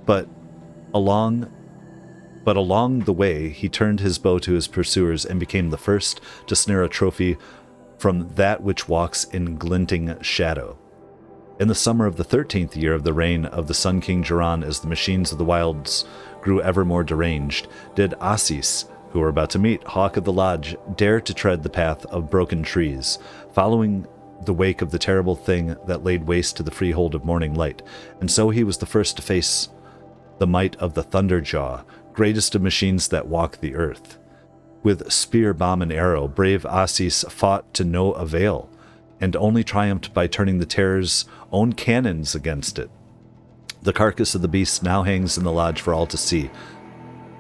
[SPEAKER 1] But along the way, he turned his bow to his pursuers and became the first to snare a trophy from that which walks in glinting shadow. In the summer of the 13th year of the reign of the Sun King Jiran, as the machines of the wilds grew ever more deranged, did Assis, who we're about to meet, Hawk of the Lodge, dare to tread the path of broken trees, following the wake of the terrible thing that laid waste to the freehold of Morning Light, and so he was the first to face the might of the Thunderjaw, greatest of machines that walk the earth. With spear, bomb, and arrow, brave Assis fought to no avail, and only triumphed by turning the Terror's own cannons against it. The carcass of the beast now hangs in the lodge for all to see,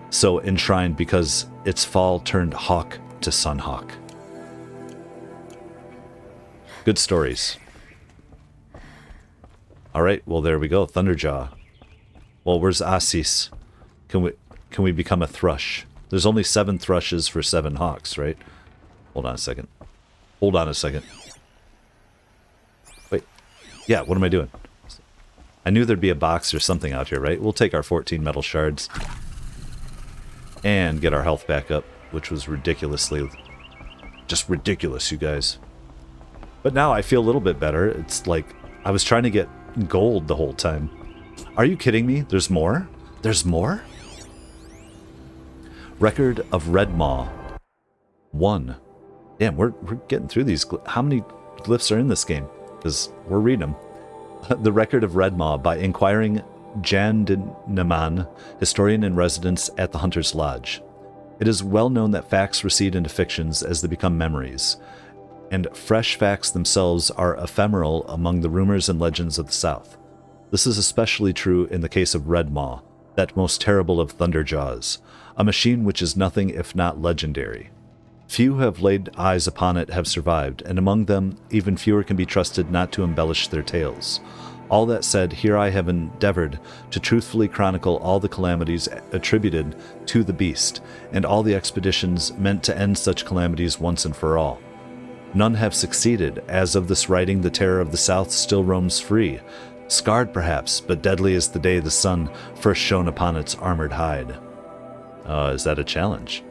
[SPEAKER 1] so enshrined because its fall turned hawk to sunhawk. Good stories. Alright, well there we go, Thunderjaw. Well, where's Assis? Can we become a thrush? There's only 7 thrushes for 7 hawks, right? Hold on a second. Hold on a second. Wait. Yeah, what am I doing? I knew there'd be a box or something out here, right? We'll take our 14 metal shards. And get our health back up, which was ridiculously... just ridiculous, you guys. But now I feel a little bit better. It's like I was trying to get gold the whole time. Are you kidding me? There's more? There's more? Record of Red Maw. 1. Damn, we're getting through these. How many glyphs are in this game? Because we're reading them. The Record of Red Maw by inquiring Jan Naman, historian in residence at the Hunter's Lodge. It is well known that facts recede into fictions as they become memories, and fresh facts themselves are ephemeral among the rumors and legends of the South. This is especially true in the case of Red Maw, that most terrible of Thunderjaws, a machine which is nothing if not legendary. Few who have laid eyes upon it have survived, and among them even fewer can be trusted not to embellish their tales. All that said, here I have endeavored to truthfully chronicle all the calamities attributed to the beast, and all the expeditions meant to end such calamities once and for all. None have succeeded. As of this writing, the terror of the South still roams free, scarred perhaps, but deadly as the day the sun first shone upon its armored hide. Is that a challenge?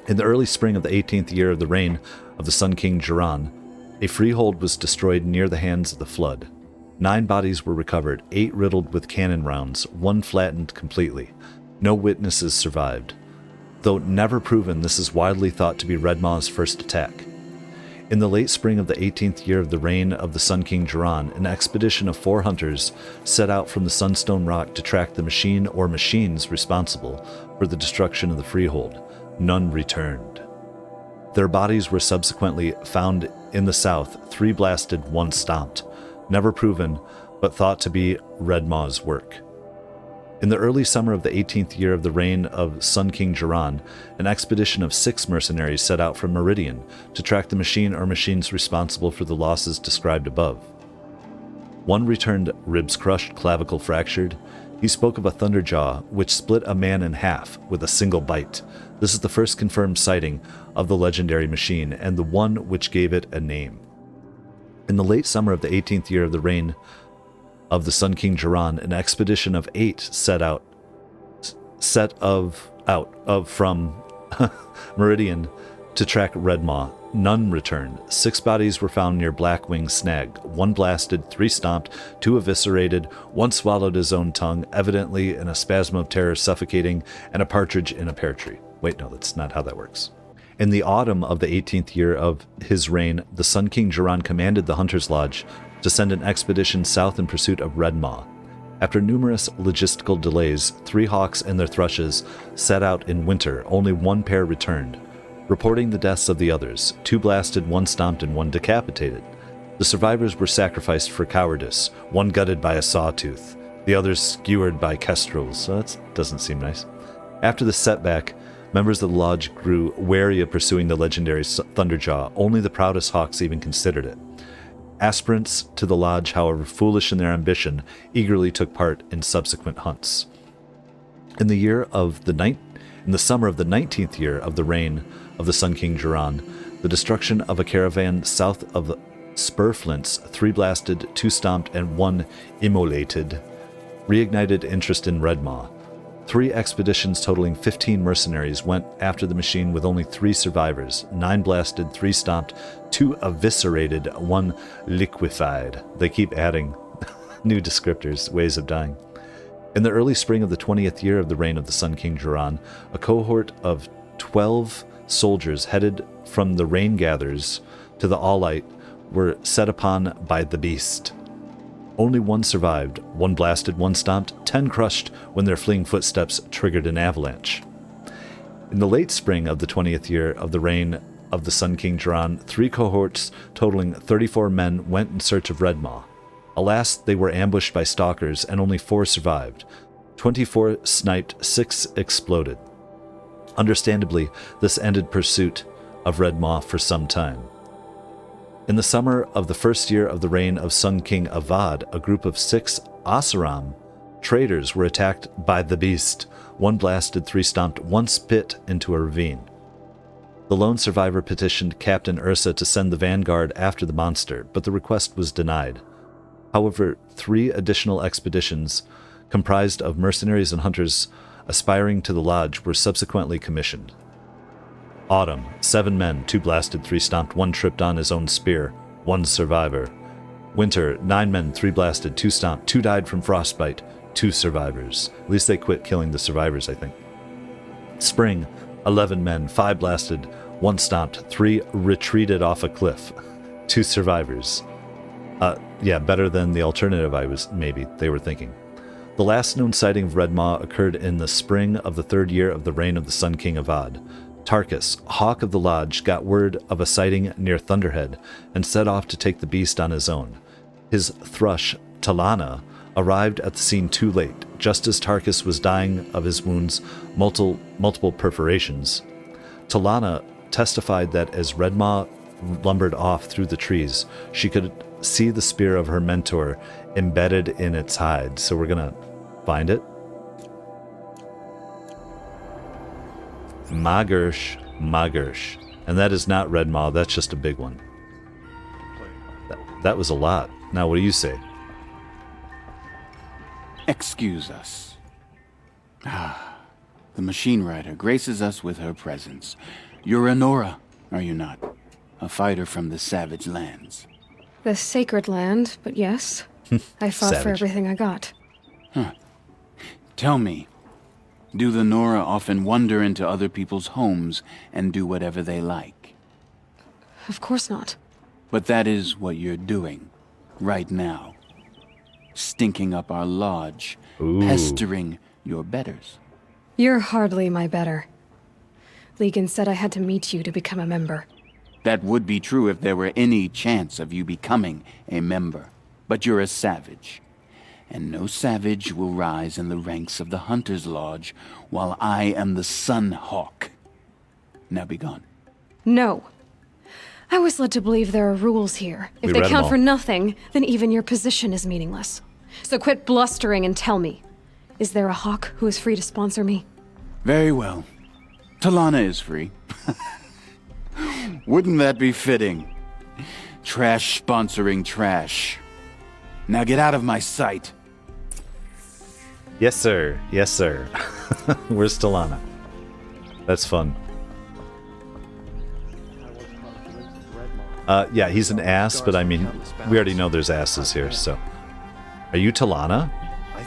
[SPEAKER 1] In the early spring of the 18th year of the reign of the Sun King Jiran, a freehold was destroyed near the hands of the flood. 9 bodies were recovered, 8 riddled with cannon rounds, 1 flattened completely. No witnesses survived. Though never proven, this is widely thought to be Red Maw's first attack. In the late spring of the 18th year of the reign of the Sun King Jiran, an expedition of 4 hunters set out from the Sunstone Rock to track the machine or machines responsible for the destruction of the freehold. None returned. Their bodies were subsequently found in the south, 3 blasted, 1 stomped. Never proven, but thought to be Red Maw's work. In the early summer of the 18th year of the reign of Sun King Jiran, an expedition of 6 mercenaries set out from Meridian to track the machine or machines responsible for the losses described above. 1 returned ribs crushed, clavicle fractured. He spoke of a Thunderjaw which split a man in half with a single bite. This is the first confirmed sighting of the legendary machine, and the one which gave it a name. In the late summer of the 18th year of the reign of the Sun King Jiran, an expedition of 8 set out from Meridian To track Red Maw, none returned. 6 bodies were found near Blackwing Snag. 1 blasted, 3 stomped, 2 eviscerated, 1 swallowed his own tongue, evidently in a spasm of terror suffocating, and a partridge in a pear tree. Wait, no, that's not how that works. In the autumn of the 18th year of his reign, the Sun King Jiran commanded the Hunter's Lodge to send an expedition south in pursuit of Red Maw. After numerous logistical delays, 3 hawks and their thrushes set out in winter. Only 1 pair returned, reporting the deaths of the others. 2 blasted, 1 stomped, and 1 decapitated. The survivors were sacrificed for cowardice, 1 gutted by a sawtooth, the others skewered by kestrels. So that doesn't seem nice. After the setback, members of the lodge grew wary of pursuing the legendary Thunderjaw. Only the proudest hawks even considered it. Aspirants to the lodge, however foolish in their ambition, eagerly took part in subsequent hunts. In the summer of the 19th year of the reign of the Sun King Jiran, the destruction of a caravan south of Spurflints, 3 blasted, 2 stomped, and 1 immolated, reignited interest in Red Maw. 3 expeditions totaling 15 mercenaries went after the machine with only 3 survivors. 9 blasted, 3 stomped, 2 eviscerated, 1 liquefied. They keep adding new descriptors, ways of dying. In the early spring of the 20th year of the reign of the Sun King Jiran, a cohort of 12 soldiers headed from the Rain Gatherers to the Allite were set upon by the beast. Only 1 survived, 1 blasted, 1 stomped, 10 crushed when their fleeing footsteps triggered an avalanche. In the late spring of the 20th year of the reign of the Sun King Jiran, 3 cohorts totaling 34 men went in search of Red Maw. Alas, they were ambushed by stalkers and only 4 survived. 24 sniped, 6 exploded. Understandably, this ended pursuit of Red Maw for some time. In the summer of the first year of the reign of Sun King Avad, a group of 6 Asaram traders were attacked by the beast. 1 blasted, 3 stomped, 1 spit into a ravine. The lone survivor petitioned Captain Ursa to send the vanguard after the monster, but the request was denied. However, 3 additional expeditions, comprised of mercenaries and hunters aspiring to the lodge, were subsequently commissioned. Autumn, 7 men, 2 blasted, 3 stomped, 1 tripped on his own spear, 1 survivor. Winter, 9 men, 3 blasted, 2 stomped, 2 died from frostbite, 2 survivors. At least they quit killing the survivors, I think. Spring, 11 men, 5 blasted, 1 stomped, 3 retreated off a cliff, 2 survivors. Yeah, better than the alternative they were thinking. The last known sighting of Red Maw occurred in the spring of the 3rd year of the reign of the Sun King Avad. Tarkus, hawk of the lodge, got word of a sighting near Thunderhead and set off to take the beast on his own. His thrush, Talana, arrived at the scene too late, just as Tarkus was dying of his wounds, multiple perforations. Talana testified that as Red Maw lumbered off through the trees, she could see the spear of her mentor embedded in its hide. So we're gonna find it. Magursh. And that is not Red Maw, that's just a big one. That was a lot. Now what do you say?
[SPEAKER 14] Excuse us. The machine rider graces us with her presence. You're Nora, are you not? A fighter from the savage lands.
[SPEAKER 4] The sacred land, but yes. I fought for everything I got.
[SPEAKER 14] Tell me, do the Nora often wander into other people's homes and do whatever they like?
[SPEAKER 4] Of course not.
[SPEAKER 14] But that is what you're doing, right now. Stinking up our lodge, pestering your betters.
[SPEAKER 4] You're hardly my better. Legan said I had to meet you to become a member.
[SPEAKER 14] That would be true if there were any chance of you becoming a member. But you're a savage. And no savage will rise in the ranks of the Hunter's Lodge while I am the Sun Hawk. Now be gone.
[SPEAKER 4] No. I was led to believe there are rules here. If they count for nothing, then even your position is meaningless. So quit blustering and tell me, is there a hawk who is free to sponsor me?
[SPEAKER 14] Very well. Talana is free. Wouldn't that be fitting? Trash sponsoring trash. Now get out of my sight.
[SPEAKER 1] Yes, sir. Yes, sir. Where's Talana? That's fun. Yeah, he's an ass, but I mean, we already know there's asses here, so. Are you Talana?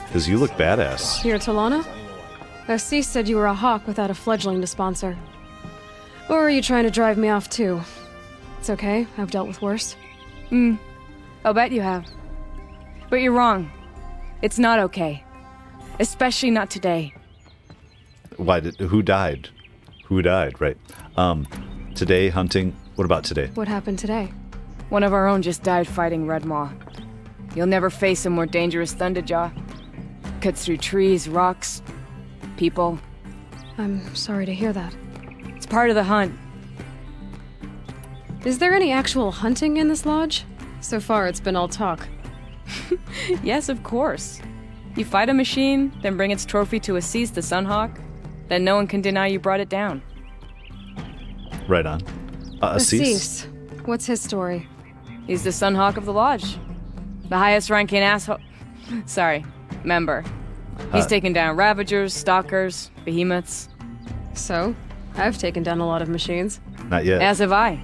[SPEAKER 1] Because you look badass.
[SPEAKER 4] You're Talana? Assis said you were a hawk without a fledgling to sponsor. Or are you trying to drive me off too? It's okay, I've dealt with worse.
[SPEAKER 15] I'll bet you have. But you're wrong. It's not okay. Especially not today.
[SPEAKER 1] Who died? Who died, right. Today, hunting, what about today?
[SPEAKER 4] What happened today?
[SPEAKER 15] One of our own just died fighting Red Maw. You'll never face a more dangerous Thunderjaw. Cuts through trees, rocks, people.
[SPEAKER 4] I'm sorry to hear that.
[SPEAKER 15] It's part of the hunt.
[SPEAKER 4] Is there any actual hunting in this lodge? So far, it's been all talk.
[SPEAKER 15] Yes, of course. You fight a machine, then bring its trophy to Assis the Sunhawk, then no one can deny you brought it down.
[SPEAKER 1] Right on. Assis?
[SPEAKER 4] What's his story?
[SPEAKER 15] He's the Sunhawk of the Lodge. The highest ranking member. He's taken down Ravagers, Stalkers, Behemoths.
[SPEAKER 4] So, I've taken down a lot of machines.
[SPEAKER 1] Not yet.
[SPEAKER 15] As have I.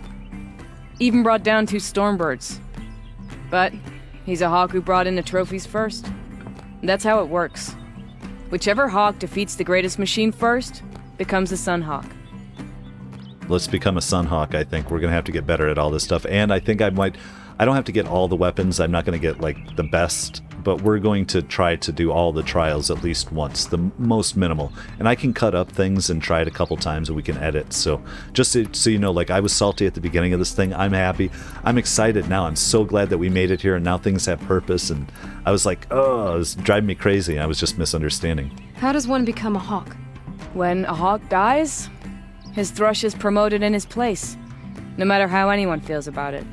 [SPEAKER 15] Even brought down 2 Stormbirds. But he's a hawk who brought in the trophies first. That's how it works. Whichever hawk defeats the greatest machine first becomes a Sunhawk.
[SPEAKER 1] Let's become a Sunhawk, I think. We're going to have to get better at all this stuff. And I think I don't have to get all the weapons. I'm not going to get, like, the best. But we're going to try to do all the trials at least once. The most minimal. And I can cut up things and try it a couple times and we can edit. So just so you know, like, I was salty at the beginning of this thing. I'm happy. I'm excited now. I'm so glad that we made it here and now things have purpose. And I was like, oh, it was driving me crazy. I was just misunderstanding.
[SPEAKER 4] How does one become a hawk?
[SPEAKER 15] When a hawk dies, his thrush is promoted in his place, no matter how anyone feels about it.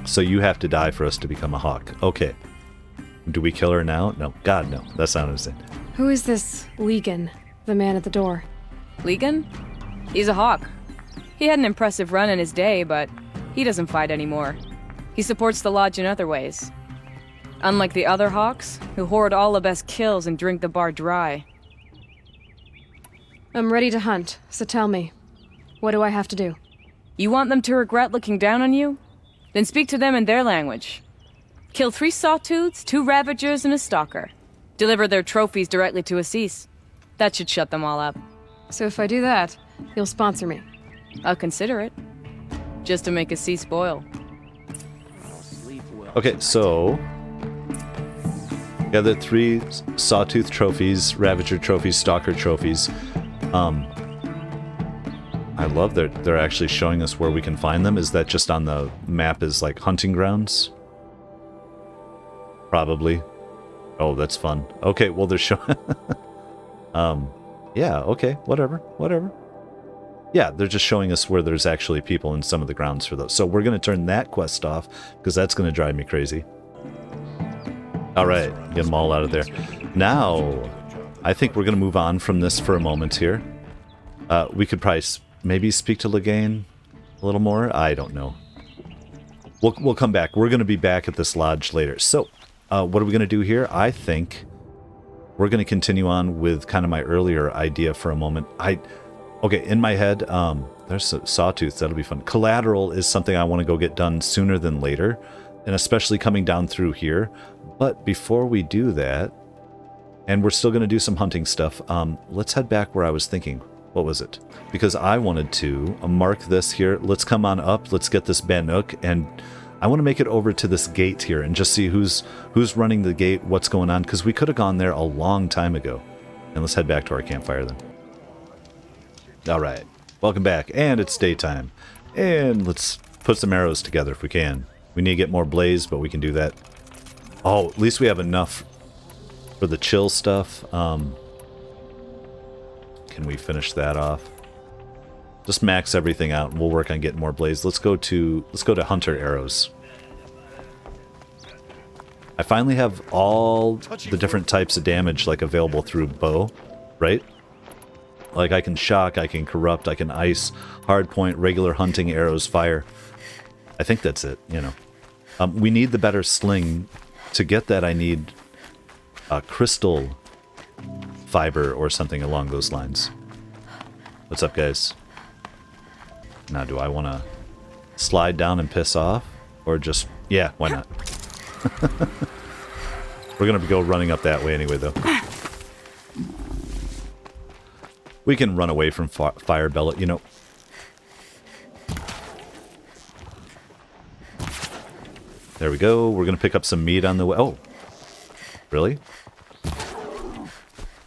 [SPEAKER 1] So you have to die for us to become a hawk. Okay. Do we kill her now? No. God, no. That's not what I'm saying.
[SPEAKER 4] Who is this Legan, the man at the door?
[SPEAKER 15] Legan? He's a hawk. He had an impressive run in his day, but he doesn't fight anymore. He supports the lodge in other ways. Unlike the other hawks, who hoard all the best kills and drink the bar dry.
[SPEAKER 4] I'm ready to hunt, so tell me. What do I have to do?
[SPEAKER 15] You want them to regret looking down on you? Then speak to them in their language. Kill 3 Sawtooths, 2 Ravagers, and a Stalker. Deliver their trophies directly to Assis. That should shut them all up.
[SPEAKER 4] So if I do that, you'll sponsor me?
[SPEAKER 15] I'll consider it. Just to make Assis boil.
[SPEAKER 1] Okay, so... gather 3 Sawtooth trophies, Ravager trophies, Stalker trophies. I love that they're actually showing us where we can find them. Is that just on the map as like hunting grounds? Probably. Oh, that's fun. Okay, well they're showing... yeah, okay, whatever. Yeah, they're just showing us where there's actually people in some of the grounds for those. So we're going to turn that quest off, because that's going to drive me crazy. Alright, get them all out of there. Now, I think we're going to move on from this for a moment here. We could probably maybe speak to Legain a little more. I don't know. We'll come back. We're going to be back at this lodge later. So, what are we going to do here? I think we're going to continue on with kind of my earlier idea for a moment. Okay, in my head, there's a Sawtooth. That'll be fun. Collateral is something I want to go get done sooner than later, and especially coming down through here. But before we do that, and we're still going to do some hunting stuff, let's head back where I was thinking. What was it? Because I wanted to mark this here. Let's come on up. Let's get this Bannock, and I want to make it over to this gate here and just see who's running the gate, what's going on, because we could have gone there a long time ago. And let's head back to our campfire then. All right, welcome back, and it's daytime. And let's put some arrows together if we can. We need to get more blaze, but we can do that. Oh, at least we have enough for the chill stuff. Can we finish that off? Just max everything out, and we'll work on getting more blaze. Let's go to hunter arrows. I finally have all the different types of damage like available through bow, right? Like I can shock, I can corrupt, I can ice, hardpoint, regular hunting, arrows, fire. I think that's it, you know. We need the better sling. To get that, I need a crystal fiber or something along those lines. What's up, guys? Now, do I want to... slide down and piss off? Or just... Yeah, why not? We're gonna go running up that way anyway, though. We can run away from fire bellet, you know. There we go. We're gonna pick up some meat on the way. Oh. Really?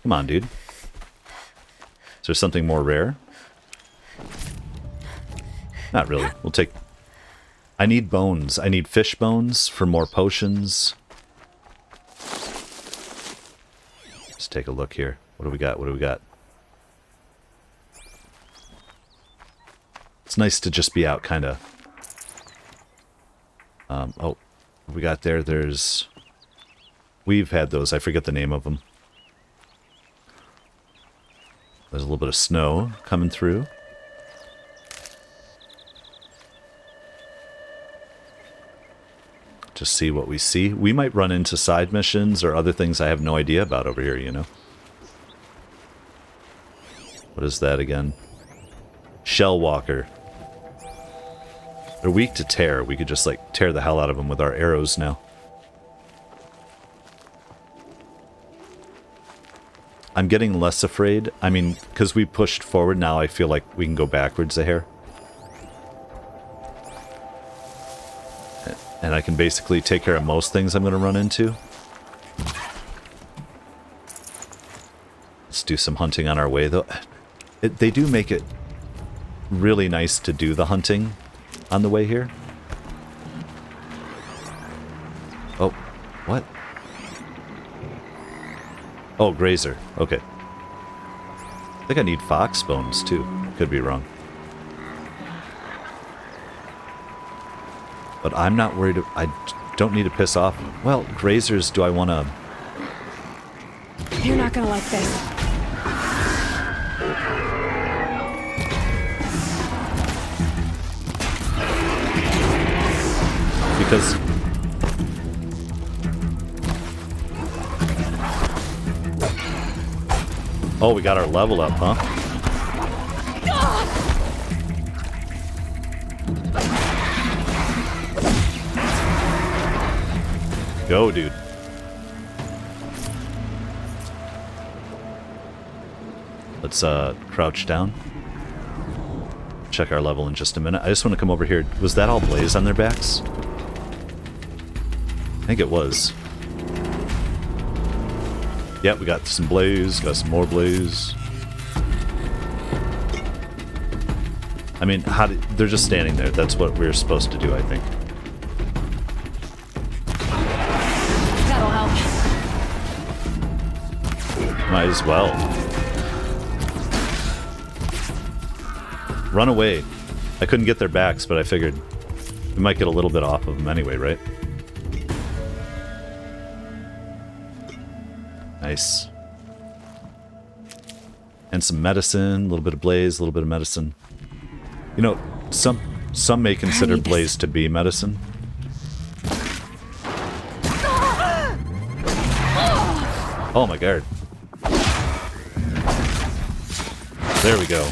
[SPEAKER 1] Come on, dude. Is there something more rare? Not really. We'll take... I need bones. I need fish bones for more potions. Let's take a look here. What do we got? What do we got? It's nice to just be out, kind of. Oh, what we got there? There's... We've had those. I forget the name of them. There's a little bit of snow coming through. Just see what we see. We might run into side missions or other things I have no idea about over here, you know? What is that again? Shell Walker. They're weak to tear. We could just, like, tear the hell out of them with our arrows now. I'm getting less afraid. I mean, because we pushed forward now, I feel like we can go backwards a hair. And I can basically take care of most things I'm going to run into. Let's do some hunting on our way, though. They do make it really nice to do the hunting on the way here. Oh, what? Oh, grazer. Okay. I think I need fox bones, too. Could be wrong. But I'm not worried. I don't need to piss off. Well, grazers, do I want to...
[SPEAKER 4] You're not gonna like this.
[SPEAKER 1] Because... Oh, we got our level up, huh? Go, dude. Let's crouch down. Check our level in just a minute. I just want to come over here. Was that all blaze on their backs? I think it was. Yeah, we got some blaze, got some more blaze. I mean, they're just standing there. That's what we're supposed to do, I think.
[SPEAKER 4] That'll help.
[SPEAKER 1] Might as well. Run away. I couldn't get their backs, but I figured we might get a little bit off of them anyway, right? Nice. And some medicine, a little bit of blaze, a little bit of medicine. You know, some may consider blaze to be medicine. Oh my god. There we go.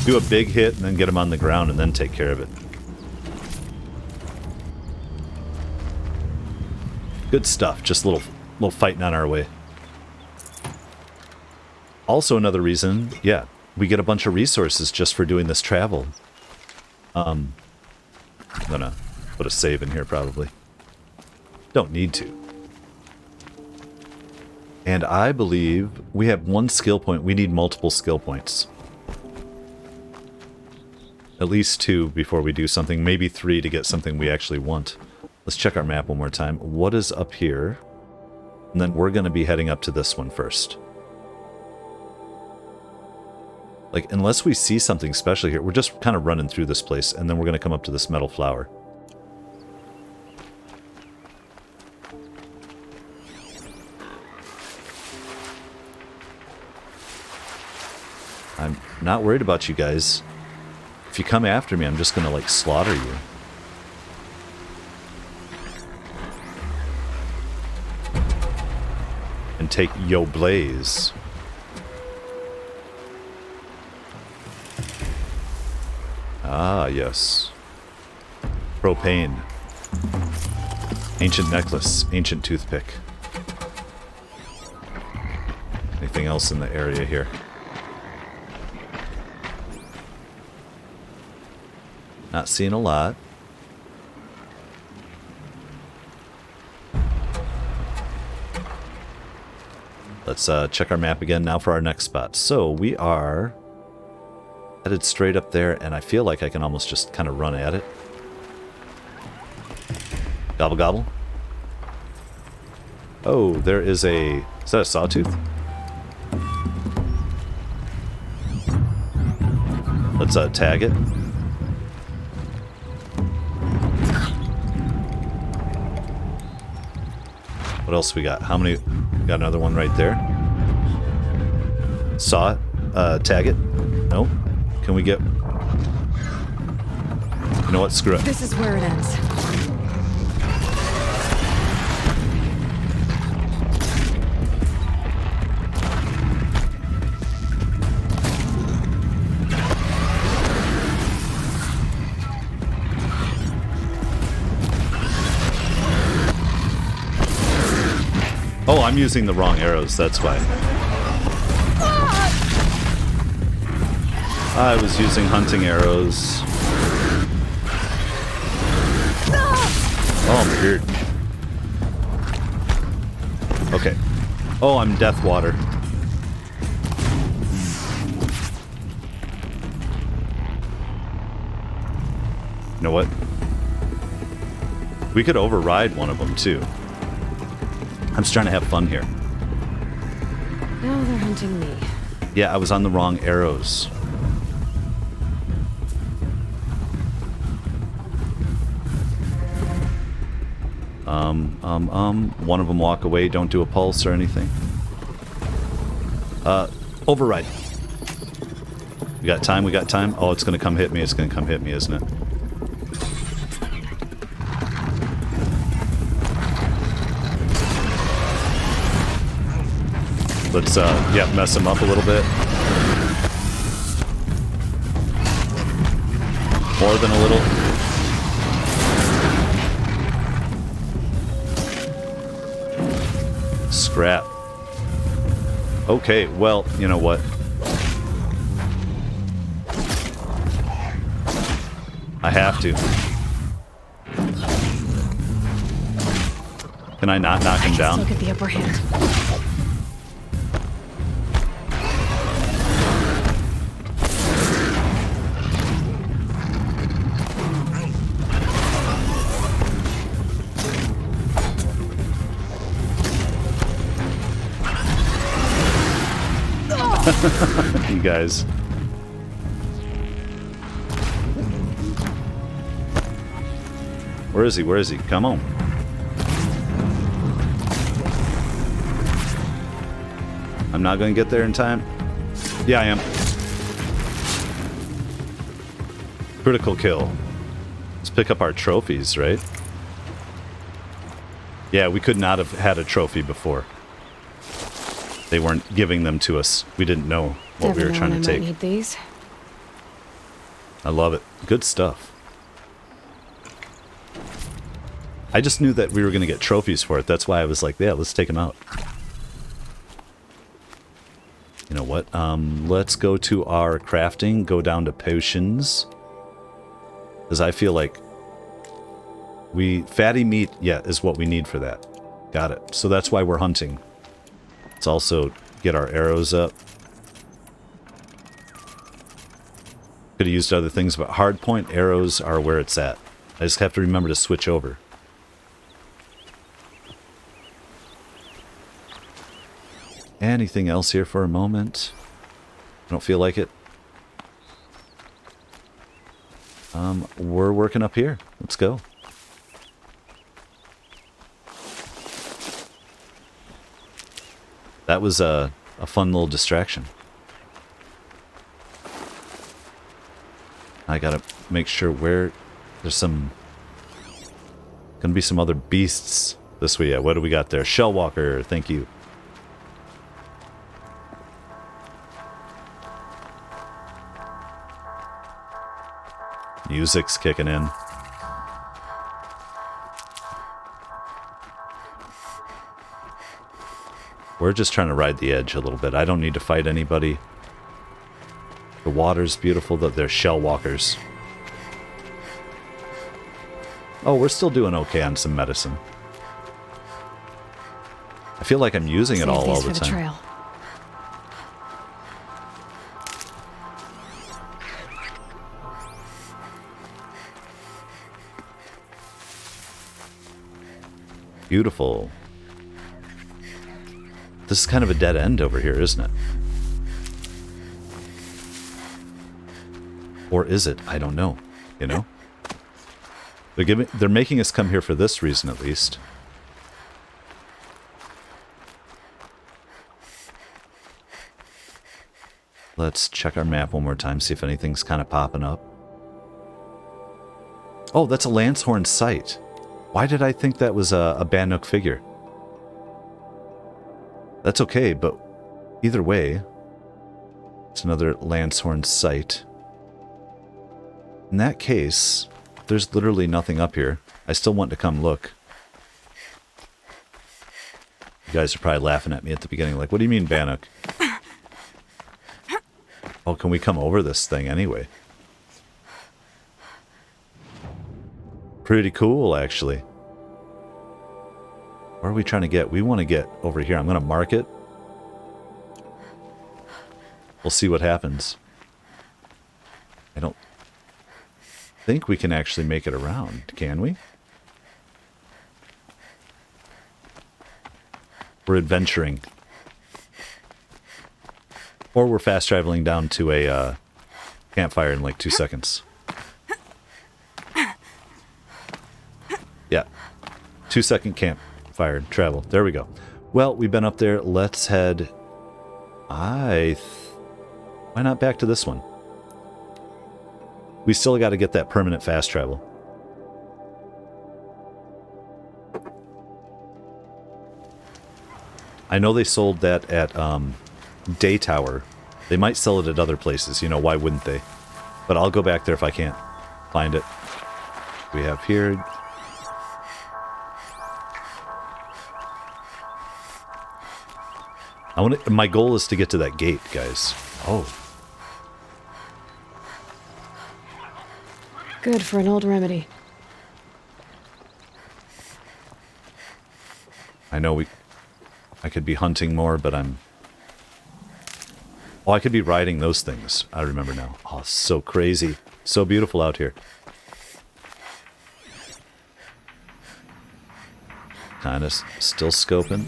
[SPEAKER 1] Do a big hit and then get him on the ground and then take care of it. Good stuff. Just a little fighting on our way. Also another reason, yeah, we get a bunch of resources just for doing this travel. I'm gonna put a save in here probably. Don't need to. And I believe we have one skill point. We need multiple skill points. At least 2 before we do something. Maybe 3 to get something we actually want. Let's check our map one more time. What is up here? And then we're going to be heading up to this one first. Like, unless we see something special here, we're just kind of running through this place, and then we're going to come up to this metal flower. I'm not worried about you guys. If you come after me, I'm just going to, like, slaughter you. And take yo blaze. Ah, yes. Propane. Ancient necklace. Ancient toothpick. Anything else in the area here? Not seeing a lot. Let's check our map again now for our next spot. So we are headed straight up there, and I feel like I can almost just kind of run at it. Gobble gobble. Oh, there is a... Is that a sawtooth? Let's tag it. What else we got? How many? We got another one right there. Saw it. Tag it. No. Can we get... You know what? Screw it.
[SPEAKER 4] This is where it ends.
[SPEAKER 1] Oh, I'm using the wrong arrows, that's why. I was using hunting arrows. Oh, I'm weird. Okay. Oh, I'm death water. You know what? We could override one of them, too. I'm just trying to have fun here.
[SPEAKER 4] Now they're hunting me.
[SPEAKER 1] Yeah, I was on the wrong arrows. One of them walk away, don't do a pulse or anything. Override. We got time, we got time. Oh, it's gonna come hit me, it's gonna come hit me, isn't it? Let's, yeah, mess him up a little bit. More than a little. Scrap. Okay, well, you know what? I have to. Can I not knock him down?
[SPEAKER 4] Look at the upper hand.
[SPEAKER 1] You guys. Where is he? Where is he? Come on. I'm not going to get there in time. Yeah, I am. Critical kill. Let's pick up our trophies, right? Yeah, we could not have had a trophy before. They weren't giving them to us. We didn't know what we were trying to take.
[SPEAKER 4] Might need these.
[SPEAKER 1] I love it. Good stuff. I just knew that we were going to get trophies for it. That's why I was like, yeah, let's take them out. You know what? Let's go to our crafting. Go down to potions. Because I feel like fatty meat, yeah, is what we need for that. Got it. So that's why we're hunting. Let's also get our arrows up. Could have used other things, but hardpoint arrows are where it's at. I just have to remember to switch over. Anything else here for a moment? I don't feel like it. We're working up here. Let's go. That was a fun little distraction. I gotta make sure where there's some... Gonna be some other beasts this way. Yeah, what do we got there? Shellwalker, thank you. Music's kicking in. We're just trying to ride the edge a little bit. I don't need to fight anybody. The water's beautiful, that they're shell walkers. Oh, we're still doing okay on some medicine. I feel like I'm using it all the time.
[SPEAKER 4] Trail.
[SPEAKER 1] Beautiful. This is kind of a dead end over here, isn't it? Or is it? I don't know. You know? They're making us come here for this reason, at least. Let's check our map one more time, see if anything's kind of popping up. Oh, that's a Lancehorn site. Why did I think that was a Bannock figure? That's okay, but either way, it's another Lancehorn site. In that case, there's literally nothing up here. I still want to come look. You guys are probably laughing at me at the beginning, like, what do you mean, Bannock? Oh, can we come over this thing anyway? Pretty cool, actually. Where are we trying to get? We want to get over here. I'm going to mark it. We'll see what happens. I don't think we can actually make it around, can we? We're adventuring. Or we're fast traveling down to a campfire in like 2 seconds. Yeah. 2-second campfire travel. There we go. Well, we've been up there. Let's head... why not back to this one? We still got to get that permanent fast travel. I know they sold that at Day Tower. They might sell it at other places. You know, why wouldn't they? But I'll go back there if I can't find it. We have here... my goal is to get to that gate, guys. Oh.
[SPEAKER 4] Good for an old remedy.
[SPEAKER 1] I know I could be hunting more, but I'm... Oh, I could be riding those things. I remember now. Oh, so crazy. So beautiful out here. Kind of still scoping.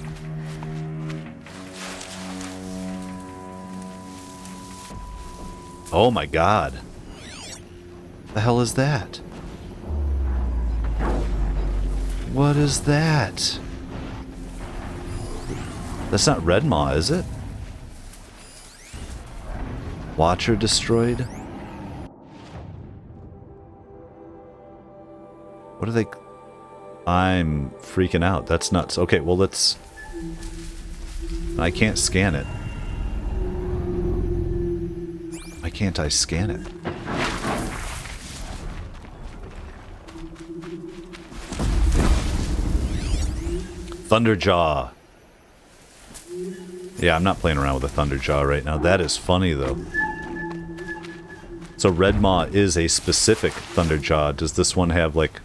[SPEAKER 1] Oh my god. The hell is that? What is that? That's not Red Maw, is it? Watcher destroyed? What are they... I'm freaking out. That's nuts. Okay, well let's... I can't scan it. Why can't I scan it? Thunderjaw. Yeah, I'm not playing around with a Thunderjaw right now. That is funny, though. So Red Maw is a specific Thunderjaw. Does this one have, like...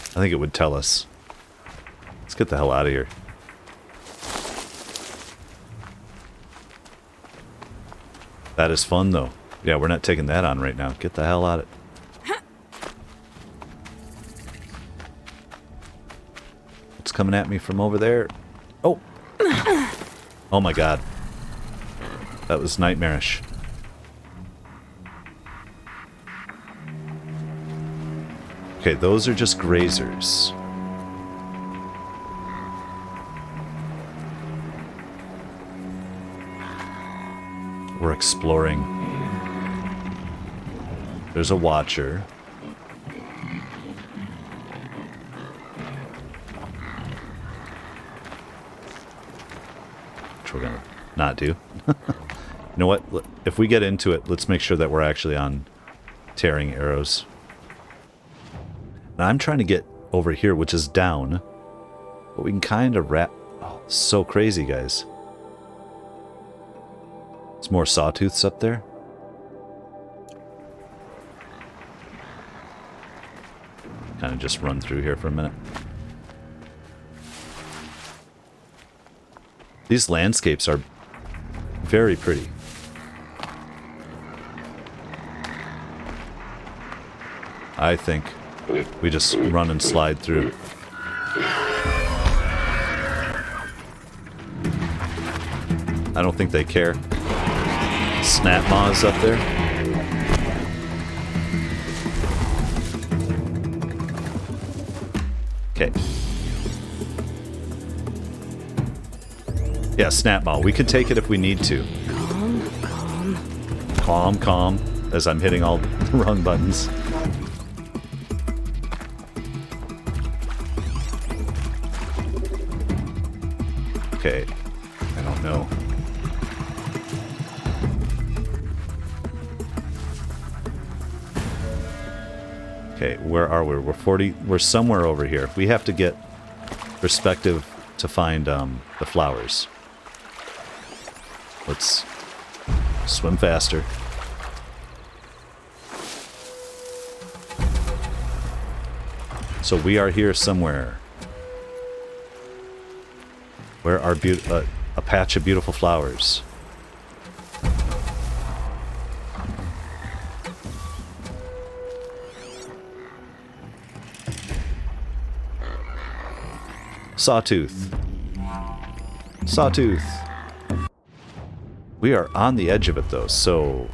[SPEAKER 1] I think it would tell us. Let's get the hell out of here. That is fun, though. Yeah, we're not taking that on right now. Get the hell out of it. What's coming at me from over there? Oh! Oh my god. That was nightmarish. Okay, those are just grazers. We're exploring. There's a watcher. Which we're gonna not do. You know what? If we get into it, let's make sure that we're actually on tearing arrows. And I'm trying to get over here, which is down. But we can kind of wrap... Oh, so crazy, guys. There's more sawtooths up there. Kind of just run through here for a minute. These landscapes are very pretty. I think we just run and slide through. I don't think they care. Snap maws up there. Okay. Yeah, snap maw. We could take it if we need to.
[SPEAKER 4] Calm, calm.
[SPEAKER 1] Calm, calm. As I'm hitting all the wrong buttons. Okay. I don't know. Okay, where are we? We're 40. We're somewhere over here. We have to get perspective to find the flowers. Let's swim faster. So we are here somewhere. Where are a patch of beautiful flowers? Sawtooth. Sawtooth. We are on the edge of it though, so...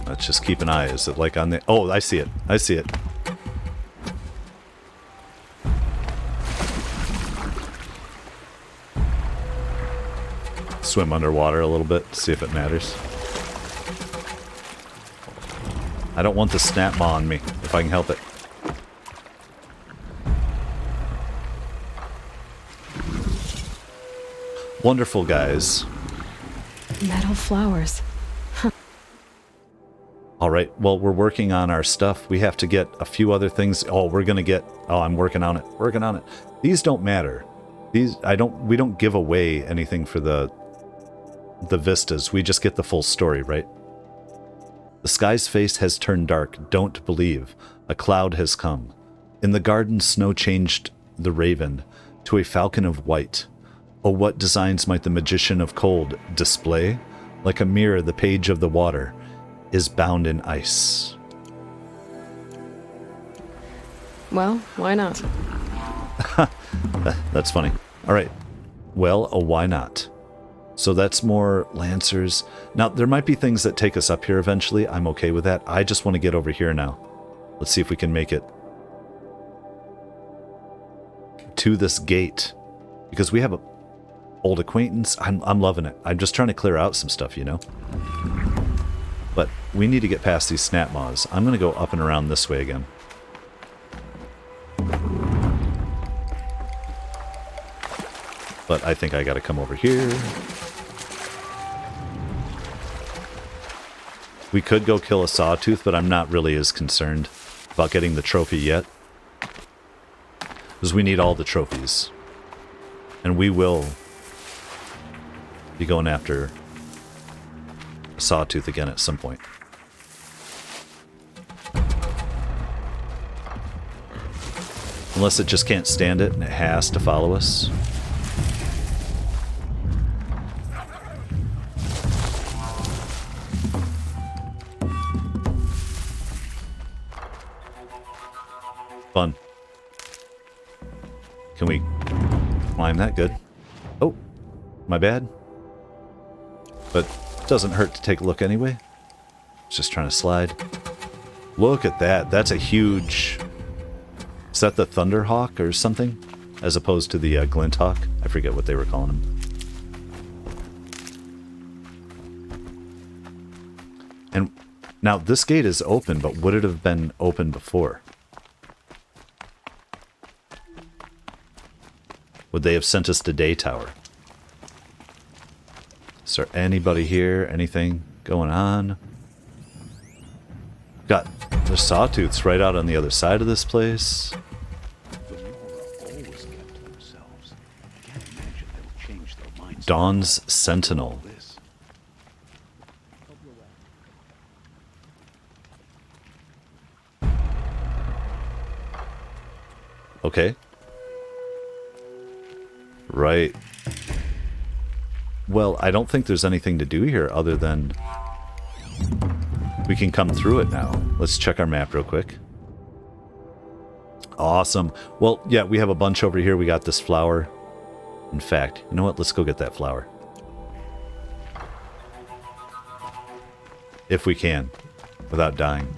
[SPEAKER 1] Let's just keep an eye. Is it like on the... Oh, I see it. I see it. Swim underwater a little bit, see if it matters. I don't want the snap maw on me, if I can help it. Wonderful, guys.
[SPEAKER 4] Metal flowers.
[SPEAKER 1] All right, well, we're working on our stuff. We have to get a few other things. Oh, we're going to get... Oh, I'm working on it. Working on it. These don't matter. These, we don't give away anything for the vistas. We just get the full story, right? The sky's face has turned dark. Don't believe. A cloud has come. In the garden, snow changed the raven to a falcon of white. Oh, what designs might the magician of cold display? Like a mirror, the page of the water is bound in ice.
[SPEAKER 4] Well, why not?
[SPEAKER 1] That's funny. All right. Well, why not? So that's more Lancers. Now, there might be things that take us up here eventually. I'm okay with that. I just want to get over here now. Let's see if we can make it to this gate. Because we have an old acquaintance. I'm loving it. I'm just trying to clear out some stuff, you know? But we need to get past these snap maws. I'm going to go up and around this way again. But I think I got to come over here. We could go kill a sawtooth, but I'm not really as concerned about getting the trophy yet. Because we need all the trophies. And we will be going after a sawtooth again at some point. Unless it just can't stand it and it has to follow us. Fun. Can we climb that? Good. Oh, my bad. But it doesn't hurt to take a look anyway. Just trying to slide. Look at that. That's a huge... Is that the Thunderhawk or something? As opposed to the Glinthawk? I forget what they were calling him. And now this gate is open, but would it have been open before? Would they have sent us to Day Tower? Is there anybody here? Anything going on? Got There's sawtooths right out on the other side of this place. Dawn's Sentinel. Okay. Right. Well, I don't think there's anything to do here other than we can come through it now. Let's check our map real quick. Awesome. Well, yeah, we have a bunch over here. We got this flower. In fact, you know what? Let's go get that flower. If we can, without dying.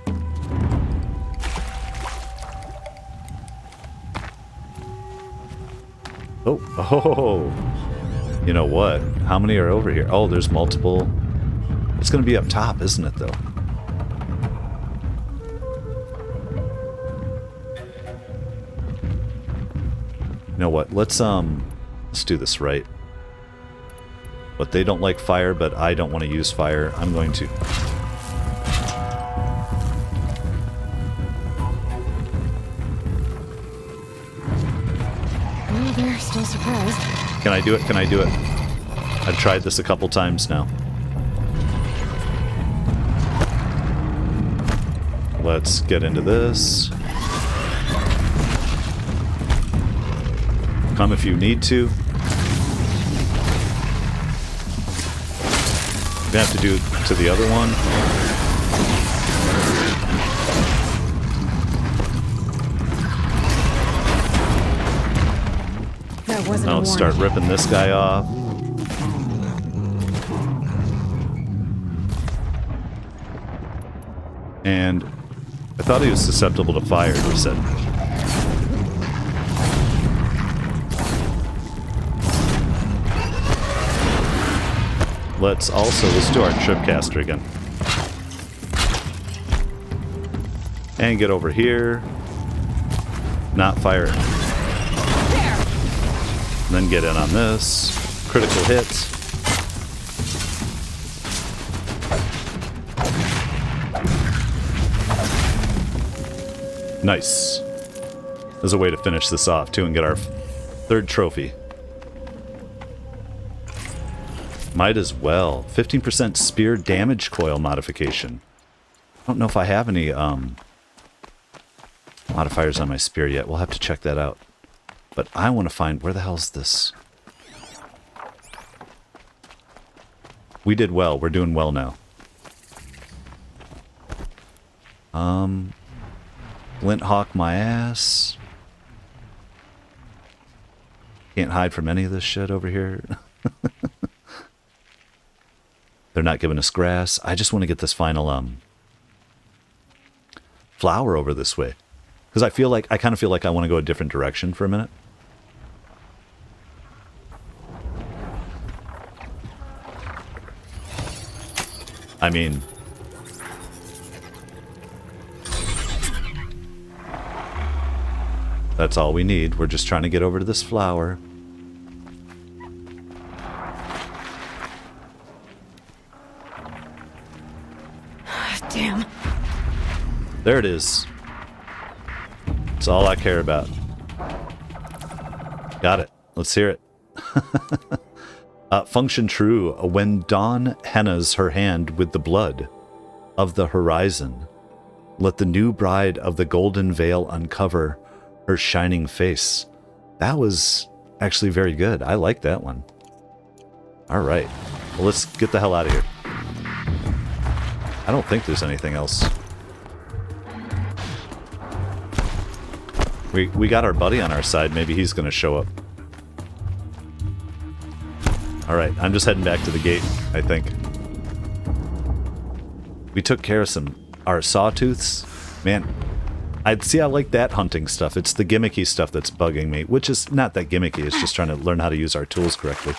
[SPEAKER 1] Oh, you know what? How many are over here? Oh, there's multiple. It's going to be up top, isn't it, though? You know what? Let's do this right. But they don't like fire, but I don't want to use fire. I'm going to.
[SPEAKER 4] Oh, they're still surprised.
[SPEAKER 1] Can I do it? Can I do it? I've tried this a couple times now. Let's get into this. Come if you need to. You're gonna have to do it to the other one.
[SPEAKER 4] That wasn't a
[SPEAKER 1] I'll
[SPEAKER 4] warning.
[SPEAKER 1] start ripping this guy off. And I thought he was susceptible to fire, he said. Let's do our tripcaster again. And get over here. Not fire. And then get in on this. Critical hit. Nice. There's a way to finish this off, too, and get our third trophy. Might as well. 15% spear damage coil modification. I don't know if I have any modifiers on my spear yet. We'll have to check that out. But I want to find... Where the hell's this? We did well. We're doing well now. Flint Hawk my ass. Can't hide from any of this shit over here. They're not giving us grass. I just want to get this final flower over this way. Because I kind of feel like I want to go a different direction for a minute. I mean... That's all we need. We're just trying to get over to this flower.
[SPEAKER 4] Damn.
[SPEAKER 1] There it is. That's all I care about. Got it. Let's hear it. Function true. When dawn hennas her hand with the blood of the horizon, let the new bride of the golden veil uncover her shining face. That was actually very good. I like that one. All right. Well, let's get the hell out of here. I don't think there's anything else. We got our buddy on our side. Maybe he's going to show up. All right. I'm just heading back to the gate, I think. We took care of our sawtooths. Man, I like that hunting stuff. It's the gimmicky stuff that's bugging me, which is not that gimmicky. It's just trying to learn how to use our tools correctly.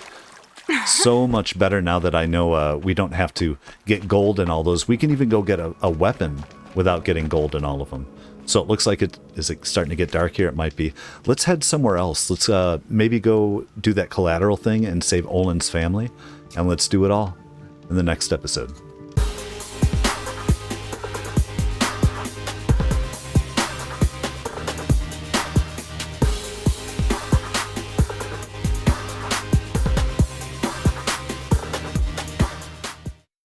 [SPEAKER 1] So much better now that I know we don't have to get gold in all those. We can even go get a weapon without getting gold in all of them. So it looks like is it starting to get dark here? It might be. Let's head somewhere else. Let's maybe go do that collateral thing and save Olin's family. And let's do it all in the next episode.